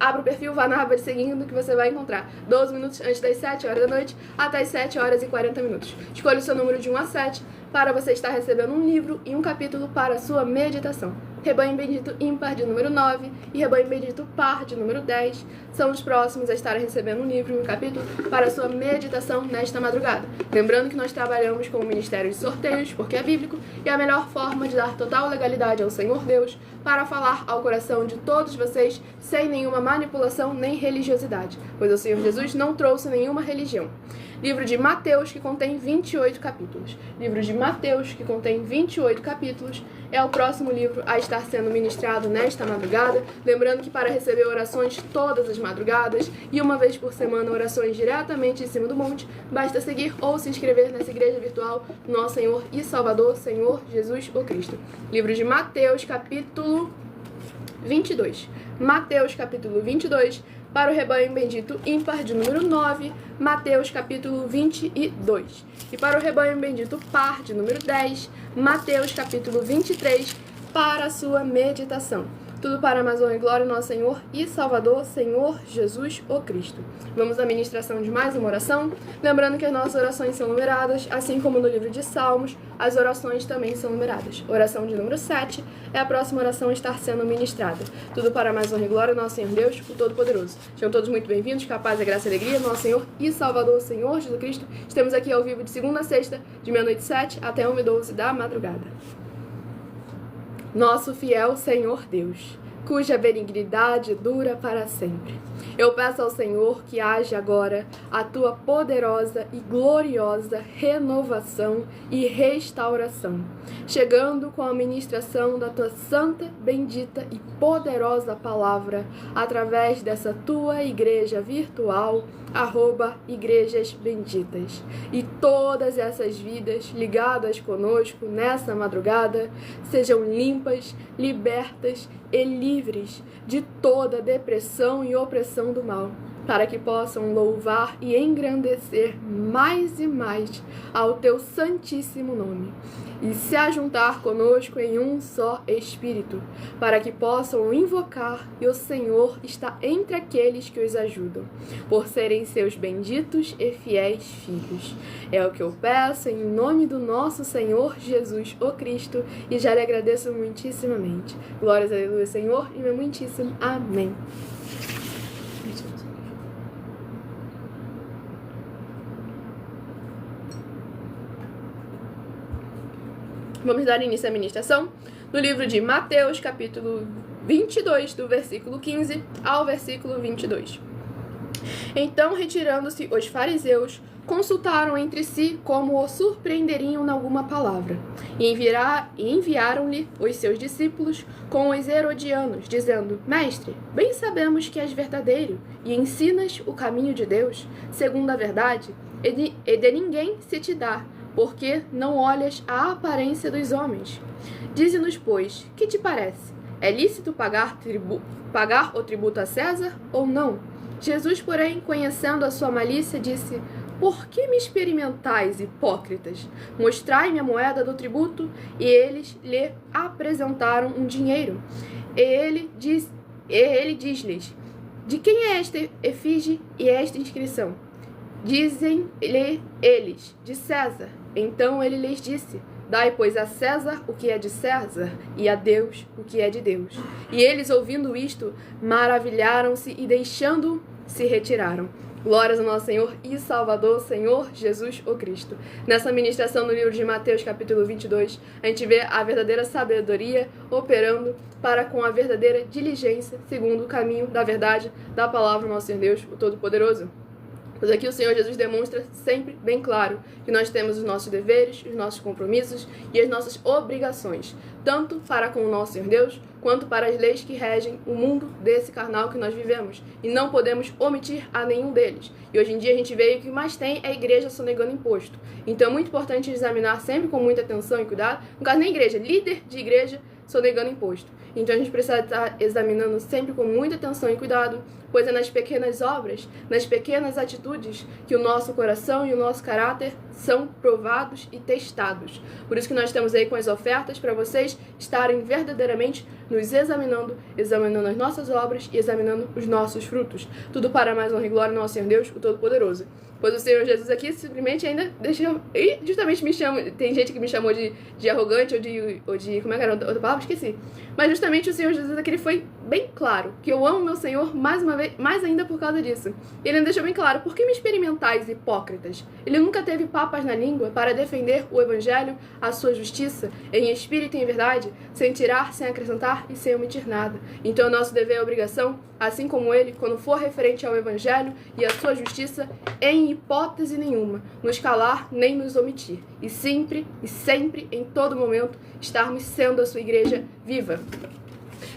abra o perfil, vá na aba de seguindo que você vai encontrar 12 minutos antes das 7 horas da noite até as 7 horas e 40 minutos. Escolha o seu número de 1 a 7 para você estar recebendo um livro e um capítulo para a sua meditação. Rebanho Bendito ímpar de número 9 e Rebanho Bendito par de número 10 são os próximos a estarem recebendo um livro e um capítulo para a sua meditação nesta madrugada. Lembrando que nós trabalhamos com o Ministério de Sorteios, porque é bíblico, e a melhor forma de dar total legalidade ao Senhor Deus para falar ao coração de todos vocês sem nenhuma manipulação nem religiosidade, pois o Senhor Jesus não trouxe nenhuma religião. Livro de Mateus, que contém 28 capítulos. Livro de Mateus, que contém 28 capítulos, é o próximo livro a estar sendo ministrado nesta madrugada. Lembrando que para receber orações todas as madrugadas e uma vez por semana orações diretamente em cima do monte, basta seguir ou se inscrever nessa igreja virtual do nosso Senhor e Salvador, Senhor Jesus o Cristo. Livro de Mateus, capítulo 22. Mateus, capítulo 22. Para o Rebanho Bendito ímpar de número 9, Mateus capítulo 22. E para o Rebanho Bendito par de número 10, Mateus capítulo 23, para a sua meditação. Tudo para a honra e glória do nosso Senhor e Salvador, Senhor Jesus o Cristo. Vamos à ministração de mais uma oração. Lembrando que as nossas orações são numeradas, assim como no livro de Salmos, as orações também são numeradas. Oração de número 7 é a próxima oração a estar sendo ministrada. Tudo para a honra e glória do nosso Senhor Deus, o Todo-Poderoso. Sejam todos muito bem-vindos, com a paz, a graça e a alegria do nosso Senhor e Salvador, Senhor Jesus Cristo. Estamos aqui ao vivo de segunda a sexta, de meia-noite 7 até 1h12 da madrugada. Nosso fiel Senhor Deus, cuja benignidade dura para sempre. Eu peço ao Senhor que haja agora a tua poderosa e gloriosa renovação e restauração, chegando com a ministração da tua santa, bendita e poderosa palavra, através dessa tua igreja virtual, @igrejas benditas. E todas essas vidas ligadas conosco nessa madrugada sejam limpas, libertas e livres de toda depressão e opressão do mal. para que possam louvar e engrandecer mais e mais ao teu santíssimo nome, e se ajuntar conosco em um só Espírito, para que possam invocar, e o Senhor está entre aqueles que os ajudam, por serem seus benditos e fiéis filhos. É o que eu peço em nome do nosso Senhor Jesus, o Cristo, e já lhe agradeço muitíssimamente. Glórias a Deus, Senhor, e meu muitíssimo amém. Vamos dar início à ministração no livro de Mateus, capítulo 22, do versículo 15 ao versículo 22. Então, retirando-se os fariseus, consultaram entre si como o surpreenderiam em alguma palavra, e enviaram-lhe os seus discípulos com os herodianos, dizendo: Mestre, bem sabemos que és verdadeiro, e ensinas o caminho de Deus, segundo a verdade, e de ninguém se te dá, porque não olhas a aparência dos homens. Dize-nos, pois, que te parece? É lícito pagar o tributo a César ou não? Jesus, porém, conhecendo a sua malícia, disse: Por que me experimentais, hipócritas? Mostrai-me a moeda do tributo. E eles lhe apresentaram um dinheiro. E ele diz-lhes: De quem é esta efígie e esta inscrição? Dizem-lhe eles: De César. Então ele lhes disse: Dai, pois, a César o que é de César, e a Deus o que é de Deus. E eles, ouvindo isto, maravilharam-se e, deixando-o, se retiraram. Glórias ao nosso Senhor e Salvador, Senhor Jesus o Cristo. Nessa ministração no livro de Mateus, capítulo 22, a gente vê a verdadeira sabedoria operando para com a verdadeira diligência, segundo o caminho da verdade da palavra do nosso Senhor Deus, o Todo-Poderoso. Pois aqui o Senhor Jesus demonstra sempre bem claro que nós temos os nossos deveres, os nossos compromissos e as nossas obrigações, tanto para com o nosso Senhor Deus, quanto para as leis que regem o mundo desse carnal que nós vivemos. E não podemos omitir a nenhum deles. E hoje em dia a gente vê que o que mais tem é a igreja sonegando imposto. Então é muito importante examinar sempre com muita atenção e cuidado, no caso nem igreja, líder de igreja sonegando imposto. Então a gente precisa estar examinando sempre com muita atenção e cuidado, pois é nas pequenas obras, nas pequenas atitudes, que o nosso coração e o nosso caráter são provados e testados. Por isso que nós estamos aí com as ofertas para vocês estarem verdadeiramente nos examinando as nossas obras e examinando os nossos frutos. Tudo para mais honra e glória ao nosso Senhor Deus, o Todo-Poderoso. Pois o Senhor Jesus aqui simplesmente ainda deixa... E justamente me chama... Tem gente que me chamou de arrogante ou de... Como é que era outra palavra? Esqueci. Mas justamente o Senhor Jesus aqui, ele foi bem claro que eu amo meu Senhor mais uma vez, mais ainda por causa disso. Ele me deixou bem claro: por que me experimentais, hipócritas? Ele nunca teve papas na língua para defender o Evangelho, a sua justiça, em espírito e em verdade, sem tirar, sem acrescentar e sem omitir nada. Então, nosso dever e obrigação, assim como ele, quando for referente ao Evangelho e à sua justiça, em hipótese nenhuma, nos calar nem nos omitir, e sempre, em todo momento, estarmos sendo a sua igreja viva.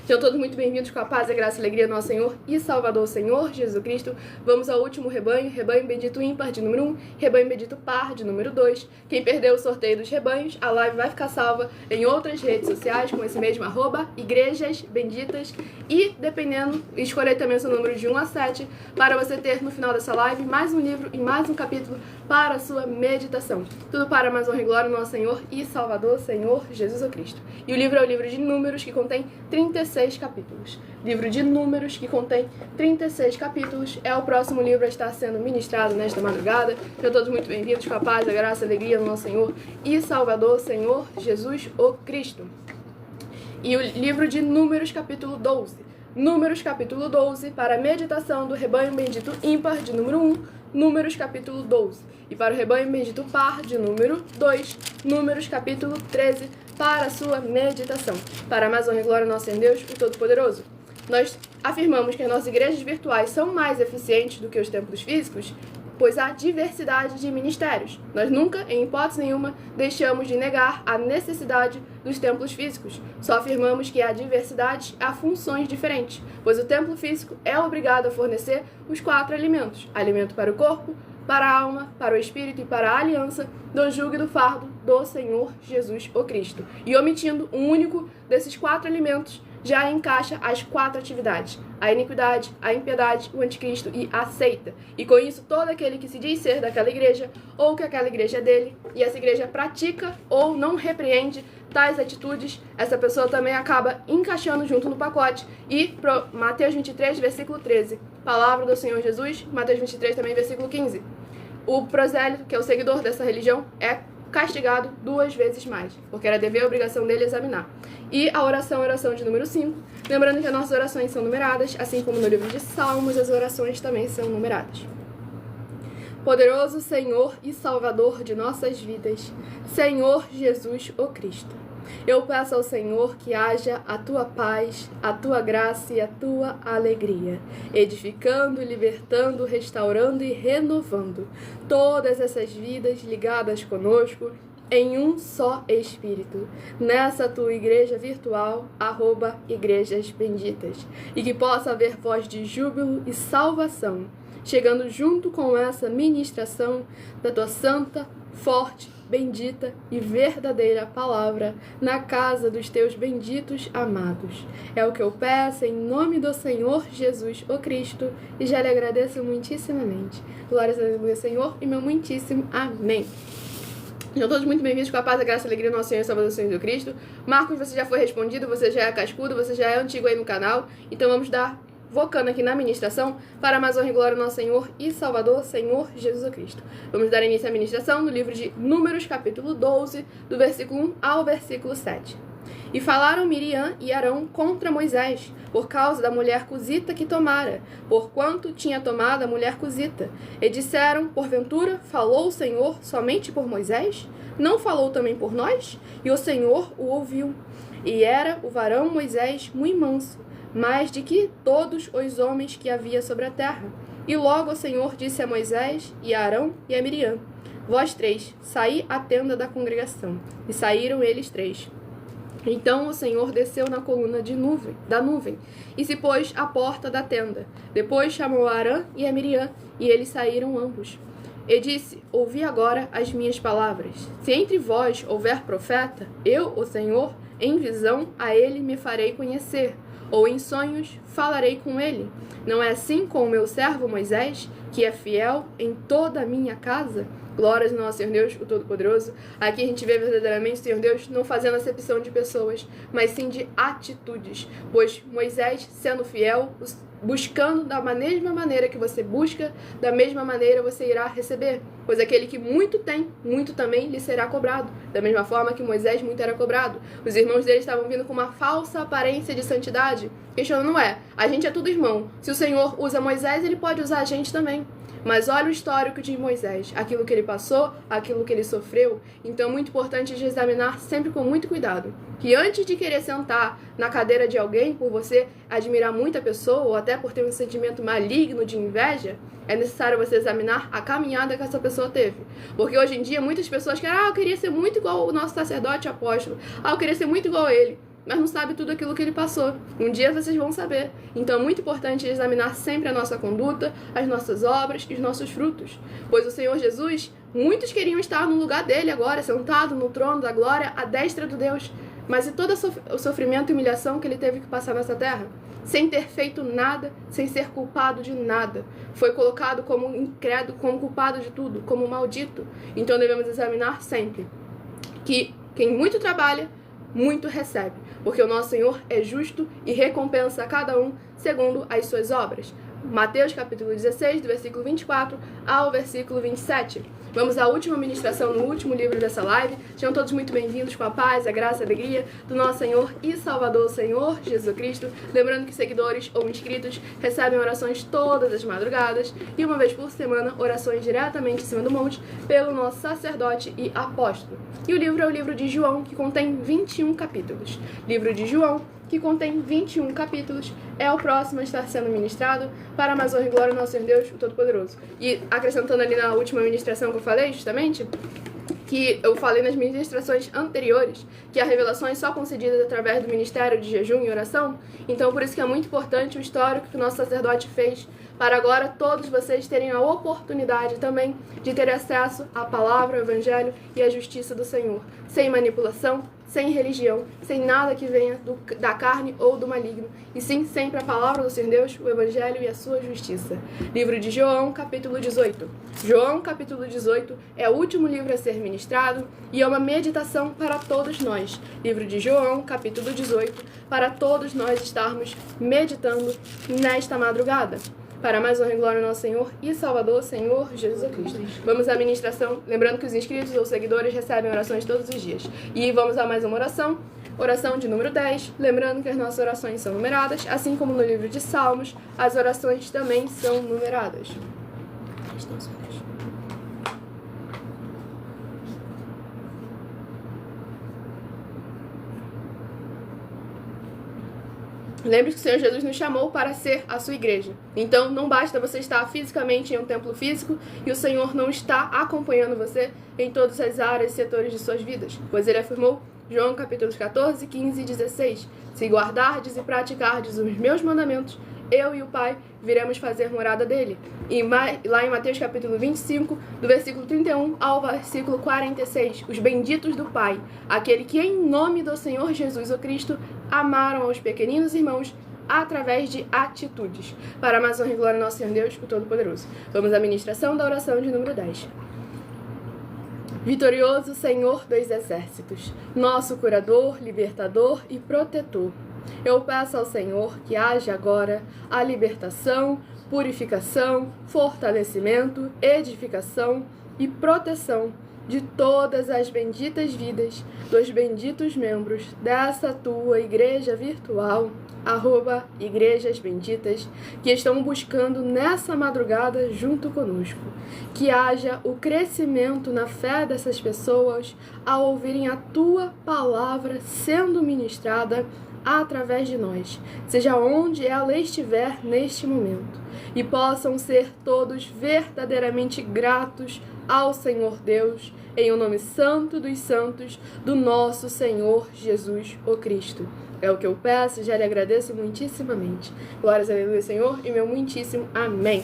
Sejam todos muito bem-vindos com a paz, a graça e a alegria do nosso Senhor e Salvador, Senhor Jesus Cristo. Vamos ao último rebanho, rebanho bendito ímpar de número 1, rebanho bendito par de número 2. Quem perdeu o sorteio dos rebanhos, a live vai ficar salva em outras redes sociais com esse mesmo @ igrejas benditas, e dependendo, escolher também o seu número de 1 a 7 para você ter no final dessa live mais um livro e mais um capítulo para a sua meditação. Tudo para mais honra e glória do nosso Senhor e Salvador, Senhor Jesus Cristo. E o livro é o livro de Números, que contém 36 capítulos. Livro de Números, que contém 36 capítulos, é o próximo livro a estar sendo ministrado nesta madrugada. Sejam todos muito bem-vindos com a paz, a graça e a alegria do nosso Senhor e Salvador, Senhor Jesus o Cristo. E o livro de Números, capítulo 12. Números, capítulo 12, para a meditação do rebanho bendito ímpar de número 1, Números, capítulo 12. E para o rebanho bendito par de número 2, Números, capítulo 13, para a sua meditação. Para mais honra e glória ao nosso Senhor Deus, o Todo-Poderoso. Nós afirmamos que as nossas igrejas virtuais são mais eficientes do que os templos físicos, pois há diversidade de ministérios. Nós nunca, em hipótese nenhuma, deixamos de negar a necessidade dos templos físicos. Só afirmamos que há diversidade, há funções diferentes, pois o templo físico é obrigado a fornecer os 4 alimentos: alimento para o corpo, para a alma, para o espírito e para a aliança do jugo e do fardo do Senhor Jesus o Cristo. E omitindo um único desses 4 alimentos, já encaixa as 4 atividades: a iniquidade, a impiedade, o anticristo e a seita. E com isso, todo aquele que se diz ser daquela igreja, ou que aquela igreja é dele, e essa igreja pratica ou não repreende tais atitudes, essa pessoa também acaba encaixando junto no pacote. E Mateus 23, versículo 13, palavra do Senhor Jesus, Mateus 23 também, versículo 15. O prosélito, que é o seguidor dessa religião, é castigado 2 vezes mais, porque era dever e obrigação dele examinar. E a oração de número 5, lembrando que as nossas orações são numeradas, assim como no livro de Salmos, as orações também são numeradas. Poderoso Senhor e Salvador de nossas vidas, Senhor Jesus, o Cristo, eu peço ao Senhor que haja a tua paz, a tua graça e a tua alegria, edificando, libertando, restaurando e renovando todas essas vidas ligadas conosco em um só Espírito, nessa tua igreja virtual, @igrejas benditas, e que possa haver voz de júbilo e salvação, chegando junto com essa ministração da tua santa, forte, bendita e verdadeira palavra na casa dos teus benditos amados. É o que eu peço em nome do Senhor Jesus, o Cristo, e já lhe agradeço muitíssimamente. Glórias a Deus, Senhor, e meu muitíssimo amém. Sejam todos muito bem-vindos com a paz, a graça e a alegria do nosso Senhor e Salvador Jesus Cristo. Marcos, você já foi respondido, você já é cascudo, você já é antigo aí no canal, então vamos focando aqui na ministração, para mais honra e glória ao nosso Senhor e Salvador, Senhor Jesus Cristo. Vamos dar início à ministração no livro de Números, capítulo 12, do versículo 1 ao versículo 7. E falaram Miriam e Arão contra Moisés, por causa da mulher cusita que tomara, porquanto tinha tomado a mulher cusita. E disseram, porventura, falou o Senhor somente por Moisés? Não falou também por nós? E o Senhor o ouviu. E era o varão Moisés muito manso, mais de que todos os homens que havia sobre a terra. E logo o Senhor disse a Moisés, e a Arão, e a Miriam, vós 3, saí à tenda da congregação. E saíram eles 3. Então o Senhor desceu na coluna da nuvem, e se pôs à porta da tenda. Depois chamou a Arão e a Miriam, e eles saíram ambos. E disse, ouvi agora as minhas palavras. Se entre vós houver profeta, eu, o Senhor, em visão a ele me farei conhecer, ou em sonhos falarei com ele. Não é assim com o meu servo Moisés, que é fiel em toda a minha casa? Glórias ao nosso Senhor Deus, o Todo-Poderoso. Aqui a gente vê verdadeiramente o Senhor Deus não fazendo acepção de pessoas, mas sim de atitudes. Pois Moisés, sendo fiel, buscando da mesma maneira que você busca, da mesma maneira você irá receber. Pois aquele que muito tem, muito também lhe será cobrado. Da mesma forma que Moisés muito era cobrado. Os irmãos dele estavam vindo com uma falsa aparência de santidade. Questionando, não é, a gente é tudo irmão. Se o Senhor usa Moisés, ele pode usar a gente também. Mas olha o histórico de Moisés, aquilo que ele passou, aquilo que ele sofreu. Então é muito importante de examinar sempre com muito cuidado. Que antes de querer sentar na cadeira de alguém por você admirar muita pessoa, ou até por ter um sentimento maligno de inveja, é necessário você examinar a caminhada que essa pessoa teve. Porque hoje em dia muitas pessoas querem, eu queria ser muito igual o nosso sacerdote apóstolo, eu queria ser muito igual a ele. Mas não sabe tudo aquilo que ele passou. Um dia vocês vão saber. Então é muito importante examinar sempre a nossa conduta, as nossas obras e os nossos frutos. Pois o Senhor Jesus, muitos queriam estar no lugar dele agora, sentado no trono da glória, à destra do Deus. Mas e todo o sofrimento e humilhação que ele teve que passar nessa terra? Sem ter feito nada, sem ser culpado de nada. Foi colocado como incrédulo, como culpado de tudo, como maldito. Então devemos examinar sempre que quem muito trabalha, muito recebe, porque o nosso Senhor é justo e recompensa a cada um segundo as suas obras. Mateus capítulo 16, do versículo 24 ao versículo 27. Vamos à última ministração no último livro dessa live. Sejam todos muito bem-vindos com a paz, a graça e a alegria do nosso Senhor e Salvador, Senhor Jesus Cristo. Lembrando que seguidores ou inscritos recebem orações todas as madrugadas e uma vez por semana orações diretamente em cima do monte pelo nosso sacerdote e apóstolo. E o livro é o livro de João, que contém 21 capítulos. Livro de João, que contém 21 capítulos, é o próximo a estar sendo ministrado para mais honra e glória ao nosso Senhor Deus, o Todo-Poderoso. E acrescentando ali na última ministração que eu falei, justamente, que eu falei nas ministrações anteriores, que a revelação é só concedida através do ministério de jejum e oração. Então, por isso que é muito importante o histórico que o nosso sacerdote fez para agora todos vocês terem a oportunidade também de ter acesso à palavra, ao evangelho e à justiça do Senhor, sem manipulação, sem religião, sem nada que venha da carne ou do maligno, e sim sempre a palavra do Senhor Deus, o evangelho e a sua justiça. Livro de João, capítulo 18. João, capítulo 18, é o último livro a ser ministrado e é uma meditação para todos nós. Livro de João, capítulo 18, para todos nós estarmos meditando nesta madrugada. Para mais honra e glória ao nosso Senhor e Salvador, Senhor Jesus Cristo. Vamos à ministração, lembrando que os inscritos ou seguidores recebem orações todos os dias. E vamos a mais uma oração, oração de número 10, lembrando que as nossas orações são numeradas, assim como no livro de Salmos, as orações também são numeradas. Lembre que o Senhor Jesus nos chamou para ser a sua igreja. Então, não basta você estar fisicamente em um templo físico e o Senhor não está acompanhando você em todas as áreas e setores de suas vidas. Pois ele afirmou, João capítulos 14, 15 e 16, se guardardes e praticardes os meus mandamentos, eu e o Pai viremos fazer morada dele. E lá em Mateus capítulo 25, do versículo 31 ao versículo 46, os benditos do Pai, aquele que em nome do Senhor Jesus o Cristo amaram aos pequeninos irmãos através de atitudes. Para mais honra e glória ao nosso Senhor Deus, o Todo-Poderoso. Vamos à ministração da oração de número 10. Vitorioso Senhor dos exércitos, nosso curador, libertador e protetor, eu peço ao Senhor que haja agora a libertação, purificação, fortalecimento, edificação e proteção de todas as benditas vidas dos benditos membros dessa tua igreja virtual, @Igrejas Benditas, que estão buscando nessa madrugada junto conosco. Que haja o crescimento na fé dessas pessoas ao ouvirem a tua palavra sendo ministrada através de nós, seja onde ela estiver neste momento, e possam ser todos verdadeiramente gratos ao Senhor Deus, em o nome santo dos santos do nosso Senhor Jesus, o Cristo. É o que eu peço e já lhe agradeço muitíssimamente. Glórias a Deus, Senhor, e meu muitíssimo amém.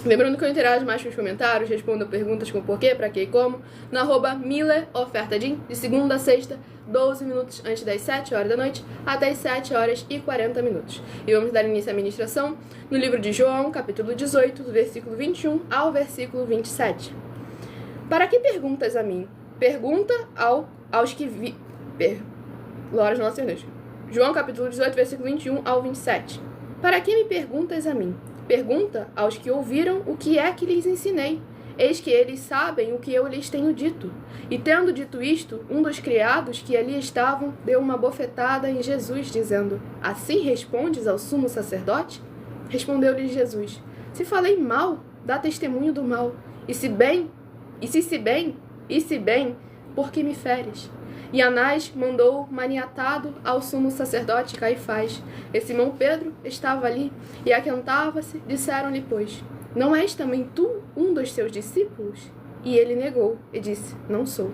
Lembrando que eu interajo mais com os comentários, respondo perguntas com porquê, pra quê e como, no @MillerOfertaDin, de segunda a sexta, 12 minutos antes das 7 horas da noite, até as 7 horas e 40 minutos. E vamos dar início à ministração no livro de João, capítulo 18, do versículo 21 ao versículo 27. Para que perguntas a mim? Pergunta aos que vi... Glórias ao nosso Senhor Deus. João, capítulo 18, versículo 21 ao 27. Para que me perguntas a mim? Pergunta aos que ouviram o que é que lhes ensinei. Eis que eles sabem o que eu lhes tenho dito. E tendo dito isto, um dos criados que ali estavam deu uma bofetada em Jesus, dizendo, assim respondes ao sumo sacerdote? Respondeu-lhe Jesus, se falei mal, dá testemunho do mal. E se bem, por que me feres? E Anás mandou maniatado ao sumo sacerdote Caifás. E Simão Pedro estava ali, e aquentava-se, disseram-lhe, pois, não és também tu um dos seus discípulos? E ele negou, e disse, não sou.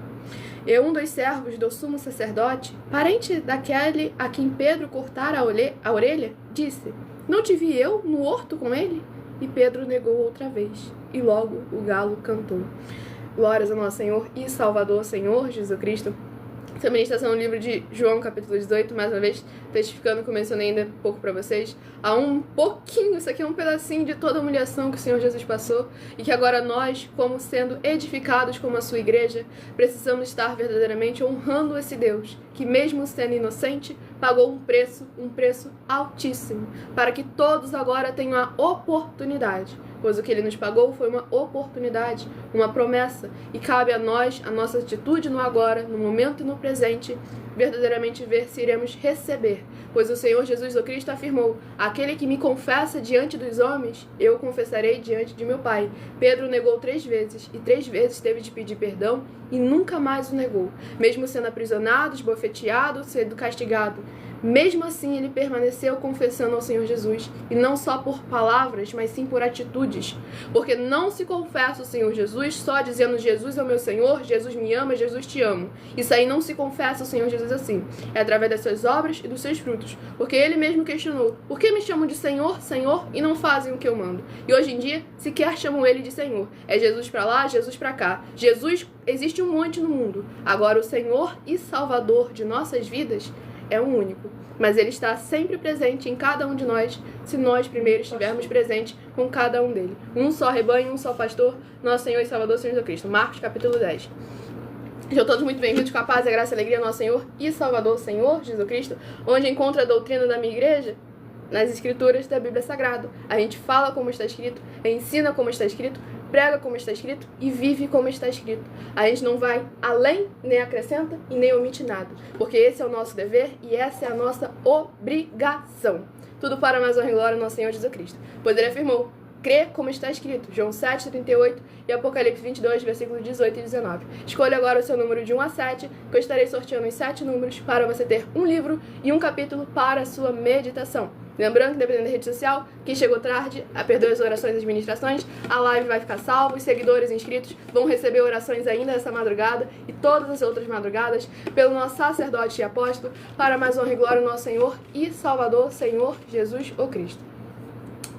E um dos servos do sumo sacerdote, parente daquele a quem Pedro cortara a orelha, disse, não te vi eu no horto com ele? E Pedro negou outra vez, e logo o galo cantou. Glórias ao nosso Senhor e Salvador, Senhor Jesus Cristo. Essa ministração no livro de João, capítulo 18, mais uma vez, testificando, que eu mencionei ainda um pouco para vocês, há um pouquinho, isso aqui é um pedacinho de toda a humilhação que o Senhor Jesus passou, e que agora nós, como sendo edificados como a sua igreja, precisamos estar verdadeiramente honrando esse Deus, que mesmo sendo inocente, pagou um preço altíssimo, para que todos agora tenham a oportunidade, pois o que ele nos pagou foi uma oportunidade, uma promessa, e cabe a nós, a nossa atitude no agora, no momento e no presente, verdadeiramente ver se iremos receber, pois o Senhor Jesus o Cristo afirmou, aquele que me confessa diante dos homens, eu confessarei diante de meu Pai. Pedro negou 3 vezes, e 3 vezes teve de pedir perdão, e nunca mais o negou, mesmo sendo aprisionado, esbofeteado, sendo castigado. Mesmo assim, ele permaneceu confessando ao Senhor Jesus, e não só por palavras, mas sim por atitudes, porque não se confessa o Senhor Jesus só dizendo Jesus é o meu Senhor, Jesus me ama, Jesus te amo. Isso aí não se confessa o Senhor Jesus Jesus assim: é através das suas obras e dos seus frutos. Porque ele mesmo questionou: por que me chamam de Senhor, Senhor, e não fazem o que eu mando? E hoje em dia, sequer chamam ele de Senhor. É Jesus pra lá, Jesus pra cá. Jesus existe um monte no mundo. Agora, o Senhor e Salvador de nossas vidas é um único. Mas ele está sempre presente em cada um de nós, se nós primeiro estivermos presentes com cada um dele. Um só rebanho, um só pastor, nosso Senhor e Salvador, Senhor Jesus Cristo. Marcos, capítulo 10. Sejam todos muito bem-vindos com a paz, a graça e a alegria do nosso Senhor e Salvador, Senhor Jesus Cristo, onde encontra a doutrina da minha igreja nas escrituras da Bíblia Sagrada. A gente fala como está escrito, ensina como está escrito, prega como está escrito e vive como está escrito. A gente não vai além, nem acrescenta e nem omite nada, porque esse é o nosso dever e essa é a nossa obrigação. Tudo para a mais honra e glória do nosso Senhor Jesus Cristo. Pois ele afirmou: crê como está escrito, João 7:38 e Apocalipse 22, versículos 18 e 19. Escolha agora o seu número de 1 a 7, que eu estarei sorteando os 7 números para você ter um livro e um capítulo para a sua meditação. Lembrando que, dependendo da rede social, quem chegou tarde, perdoe as orações e as ministrações, a live vai ficar salva, os seguidores inscritos vão receber orações ainda essa madrugada e todas as outras madrugadas pelo nosso sacerdote e apóstolo, para mais honra e glória do nosso Senhor e Salvador, Senhor Jesus o Cristo.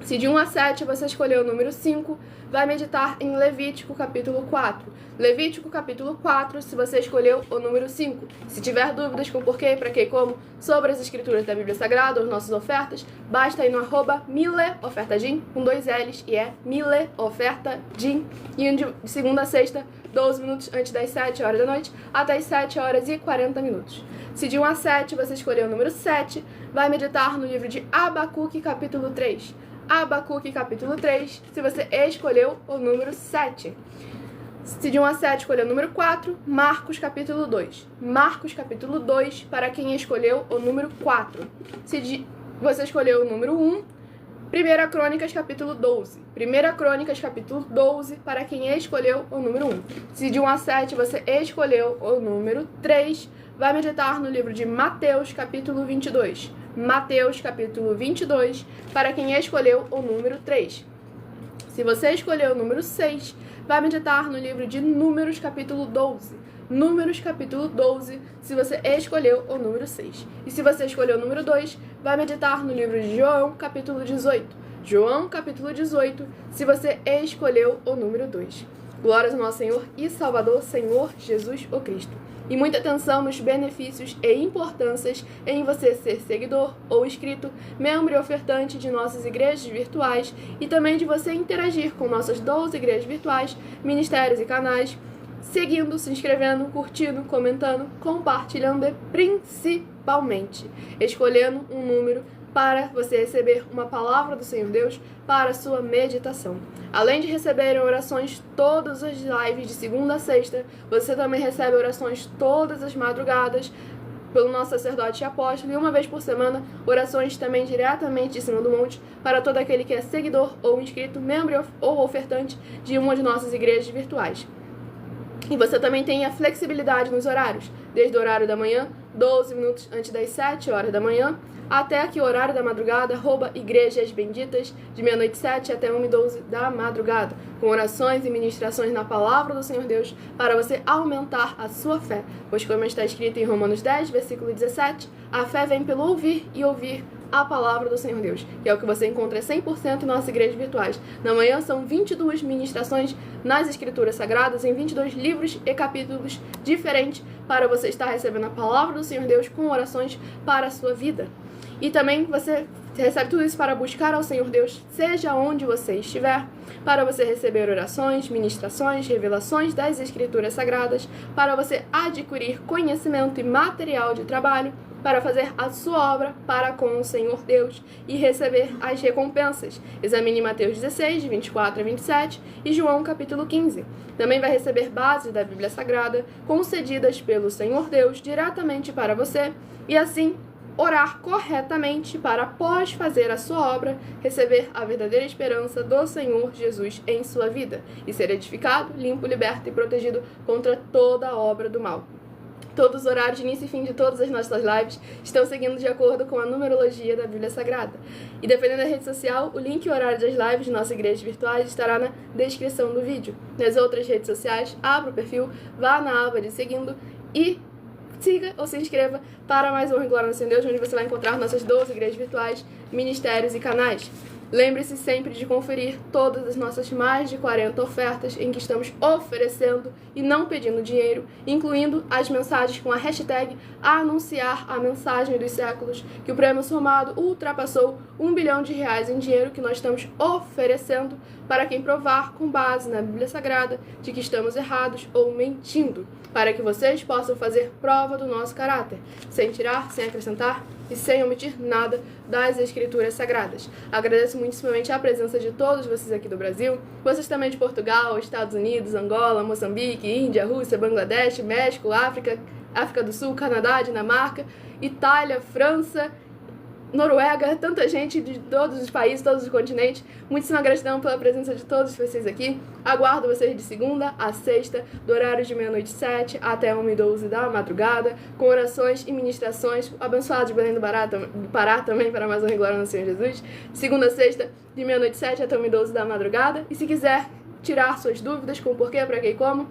Se de 1 a 7 você escolher o número 5, vai meditar em Levítico capítulo 4. Levítico capítulo 4, se você escolheu o número 5. Se tiver dúvidas com porquê, para que e como sobre as escrituras da Bíblia Sagrada ou nossas ofertas, basta ir no @mileofertadim, com 2 L's, e é mileofertadim, e de segunda a sexta, 12 minutos antes das 7 horas da noite, até as 7 horas e 40 minutos. Se de 1 a 7 você escolher o número 7, vai meditar no livro de Abacuque capítulo 3. Abacuque capítulo 3, se você escolheu o número 7. Se de 1 a 7 escolheu o número 4, Marcos capítulo 2. Marcos capítulo 2, para quem escolheu o número 4. Se você escolheu o número 1, 1 Crônicas capítulo 12. 1 Crônicas capítulo 12, para quem escolheu o número 1. Se de 1 a 7 você escolheu o número 3, vai meditar no livro de Mateus capítulo 22. Mateus capítulo 22, para quem escolheu o número 3. Se você escolheu o número 6, vai meditar no livro de Números capítulo 12. Números capítulo 12, se você escolheu o número 6. E se você escolheu o número 2, vai meditar no livro de João capítulo 18. João capítulo 18, se você escolheu o número 2. Glórias ao nosso Senhor e Salvador, Senhor Jesus o Cristo. E muita atenção nos benefícios e importâncias em você ser seguidor ou inscrito, membro e ofertante de nossas igrejas virtuais e também de você interagir com nossas 12 igrejas virtuais, ministérios e canais, seguindo, se inscrevendo, curtindo, comentando, compartilhando e principalmente escolhendo um número para você receber uma palavra do Senhor Deus para a sua meditação. Além de receber orações todas as lives de segunda a sexta, você também recebe orações todas as madrugadas pelo nosso sacerdote e apóstolo, e uma vez por semana, orações também diretamente de cima do monte para todo aquele que é seguidor ou inscrito, membro ou ofertante de uma de nossas igrejas virtuais. E você também tem a flexibilidade nos horários, desde o horário da manhã, 12 minutos antes das 7 horas da manhã, até aqui o horário da madrugada, @igrejas benditas, de meia-noite 7 até 1h12 da madrugada, com orações e ministrações na palavra do Senhor Deus, para você aumentar a sua fé. Pois como está escrito em Romanos 10, versículo 17, a fé vem pelo ouvir e ouvir a palavra do Senhor Deus, que é o que você encontra 100% em nossas igrejas virtuais. Na manhã são 22 ministrações nas escrituras sagradas, em 22 livros e capítulos diferentes, para você estar recebendo a palavra do Senhor Deus com orações para a sua vida. E também você recebe tudo isso para buscar ao Senhor Deus, seja onde você estiver, para você receber orações, ministrações, revelações das Escrituras Sagradas, para você adquirir conhecimento e material de trabalho, para fazer a sua obra para com o Senhor Deus e receber as recompensas. Examine Mateus 16, de 24 a 27 e João capítulo 15. Também vai receber bases da Bíblia Sagrada concedidas pelo Senhor Deus diretamente para você e assim orar corretamente para, após fazer a sua obra, receber a verdadeira esperança do Senhor Jesus em sua vida e ser edificado, limpo, liberto e protegido contra toda a obra do mal. Todos os horários de início e fim de todas as nossas lives estão seguindo de acordo com a numerologia da Bíblia Sagrada. E dependendo da rede social, o link e o horário das lives de nossas igrejas virtuais estará na descrição do vídeo. Nas outras redes sociais, abra o perfil, vá na aba de seguindo e siga ou se inscreva para mais honra e glória no Senhor Deus, onde você vai encontrar nossas 12 igrejas virtuais, ministérios e canais. Lembre-se sempre de conferir todas as nossas mais de 40 ofertas em que estamos oferecendo e não pedindo dinheiro, incluindo as mensagens com a hashtag anunciar a mensagem dos séculos, que o prêmio somado ultrapassou R$1 bilhão em dinheiro que nós estamos oferecendo para quem provar com base na Bíblia Sagrada de que estamos errados ou mentindo, para que vocês possam fazer prova do nosso caráter, sem tirar, sem acrescentar e sem omitir nada das Escrituras Sagradas. Agradeço muitíssimamente a presença de todos vocês aqui do Brasil, vocês também de Portugal, Estados Unidos, Angola, Moçambique, Índia, Rússia, Bangladesh, México, África do Sul, Canadá, Dinamarca, Itália, França, Noruega, tanta gente de todos os países, todos os continentes. Muitíssima gratidão pela presença de todos vocês aqui. Aguardo vocês de segunda a sexta, do horário de 00h07 até 1h12 da madrugada, com orações e ministrações abençoados de Belém do Pará também, para mais honra e glória no Senhor Jesus. De segunda a sexta, de 00h07 até 1h12 da madrugada. E se quiser tirar suas dúvidas com o porquê, para que e como,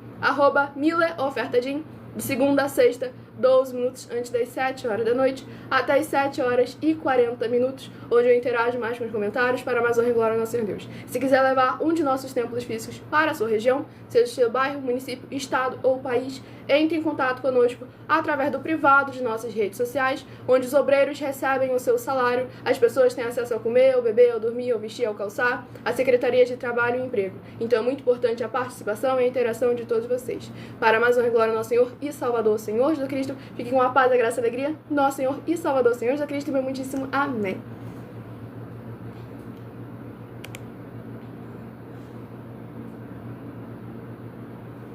@MilleOfertadim, de segunda a sexta, 12 minutos antes das 7 horas da noite, até as 7h40, onde eu interajo mais com os comentários para mais honra e glória ao nosso Senhor Deus. Se quiser levar um de nossos templos físicos para a sua região, seja seu bairro, município, estado ou país, entre em contato conosco através do privado de nossas redes sociais, onde os obreiros recebem o seu salário, as pessoas têm acesso ao comer, ao beber, ao dormir, ao vestir, ao calçar, a Secretaria de Trabalho e Emprego. Então é muito importante a participação e a interação de todos vocês. Para mais honra e glória ao nosso Senhor e Salvador, Senhor Jesus Cristo, fiquem com a paz, a graça e a alegria, nosso Senhor e Salvador, Senhor Jesus Cristo, meu muitíssimo amém.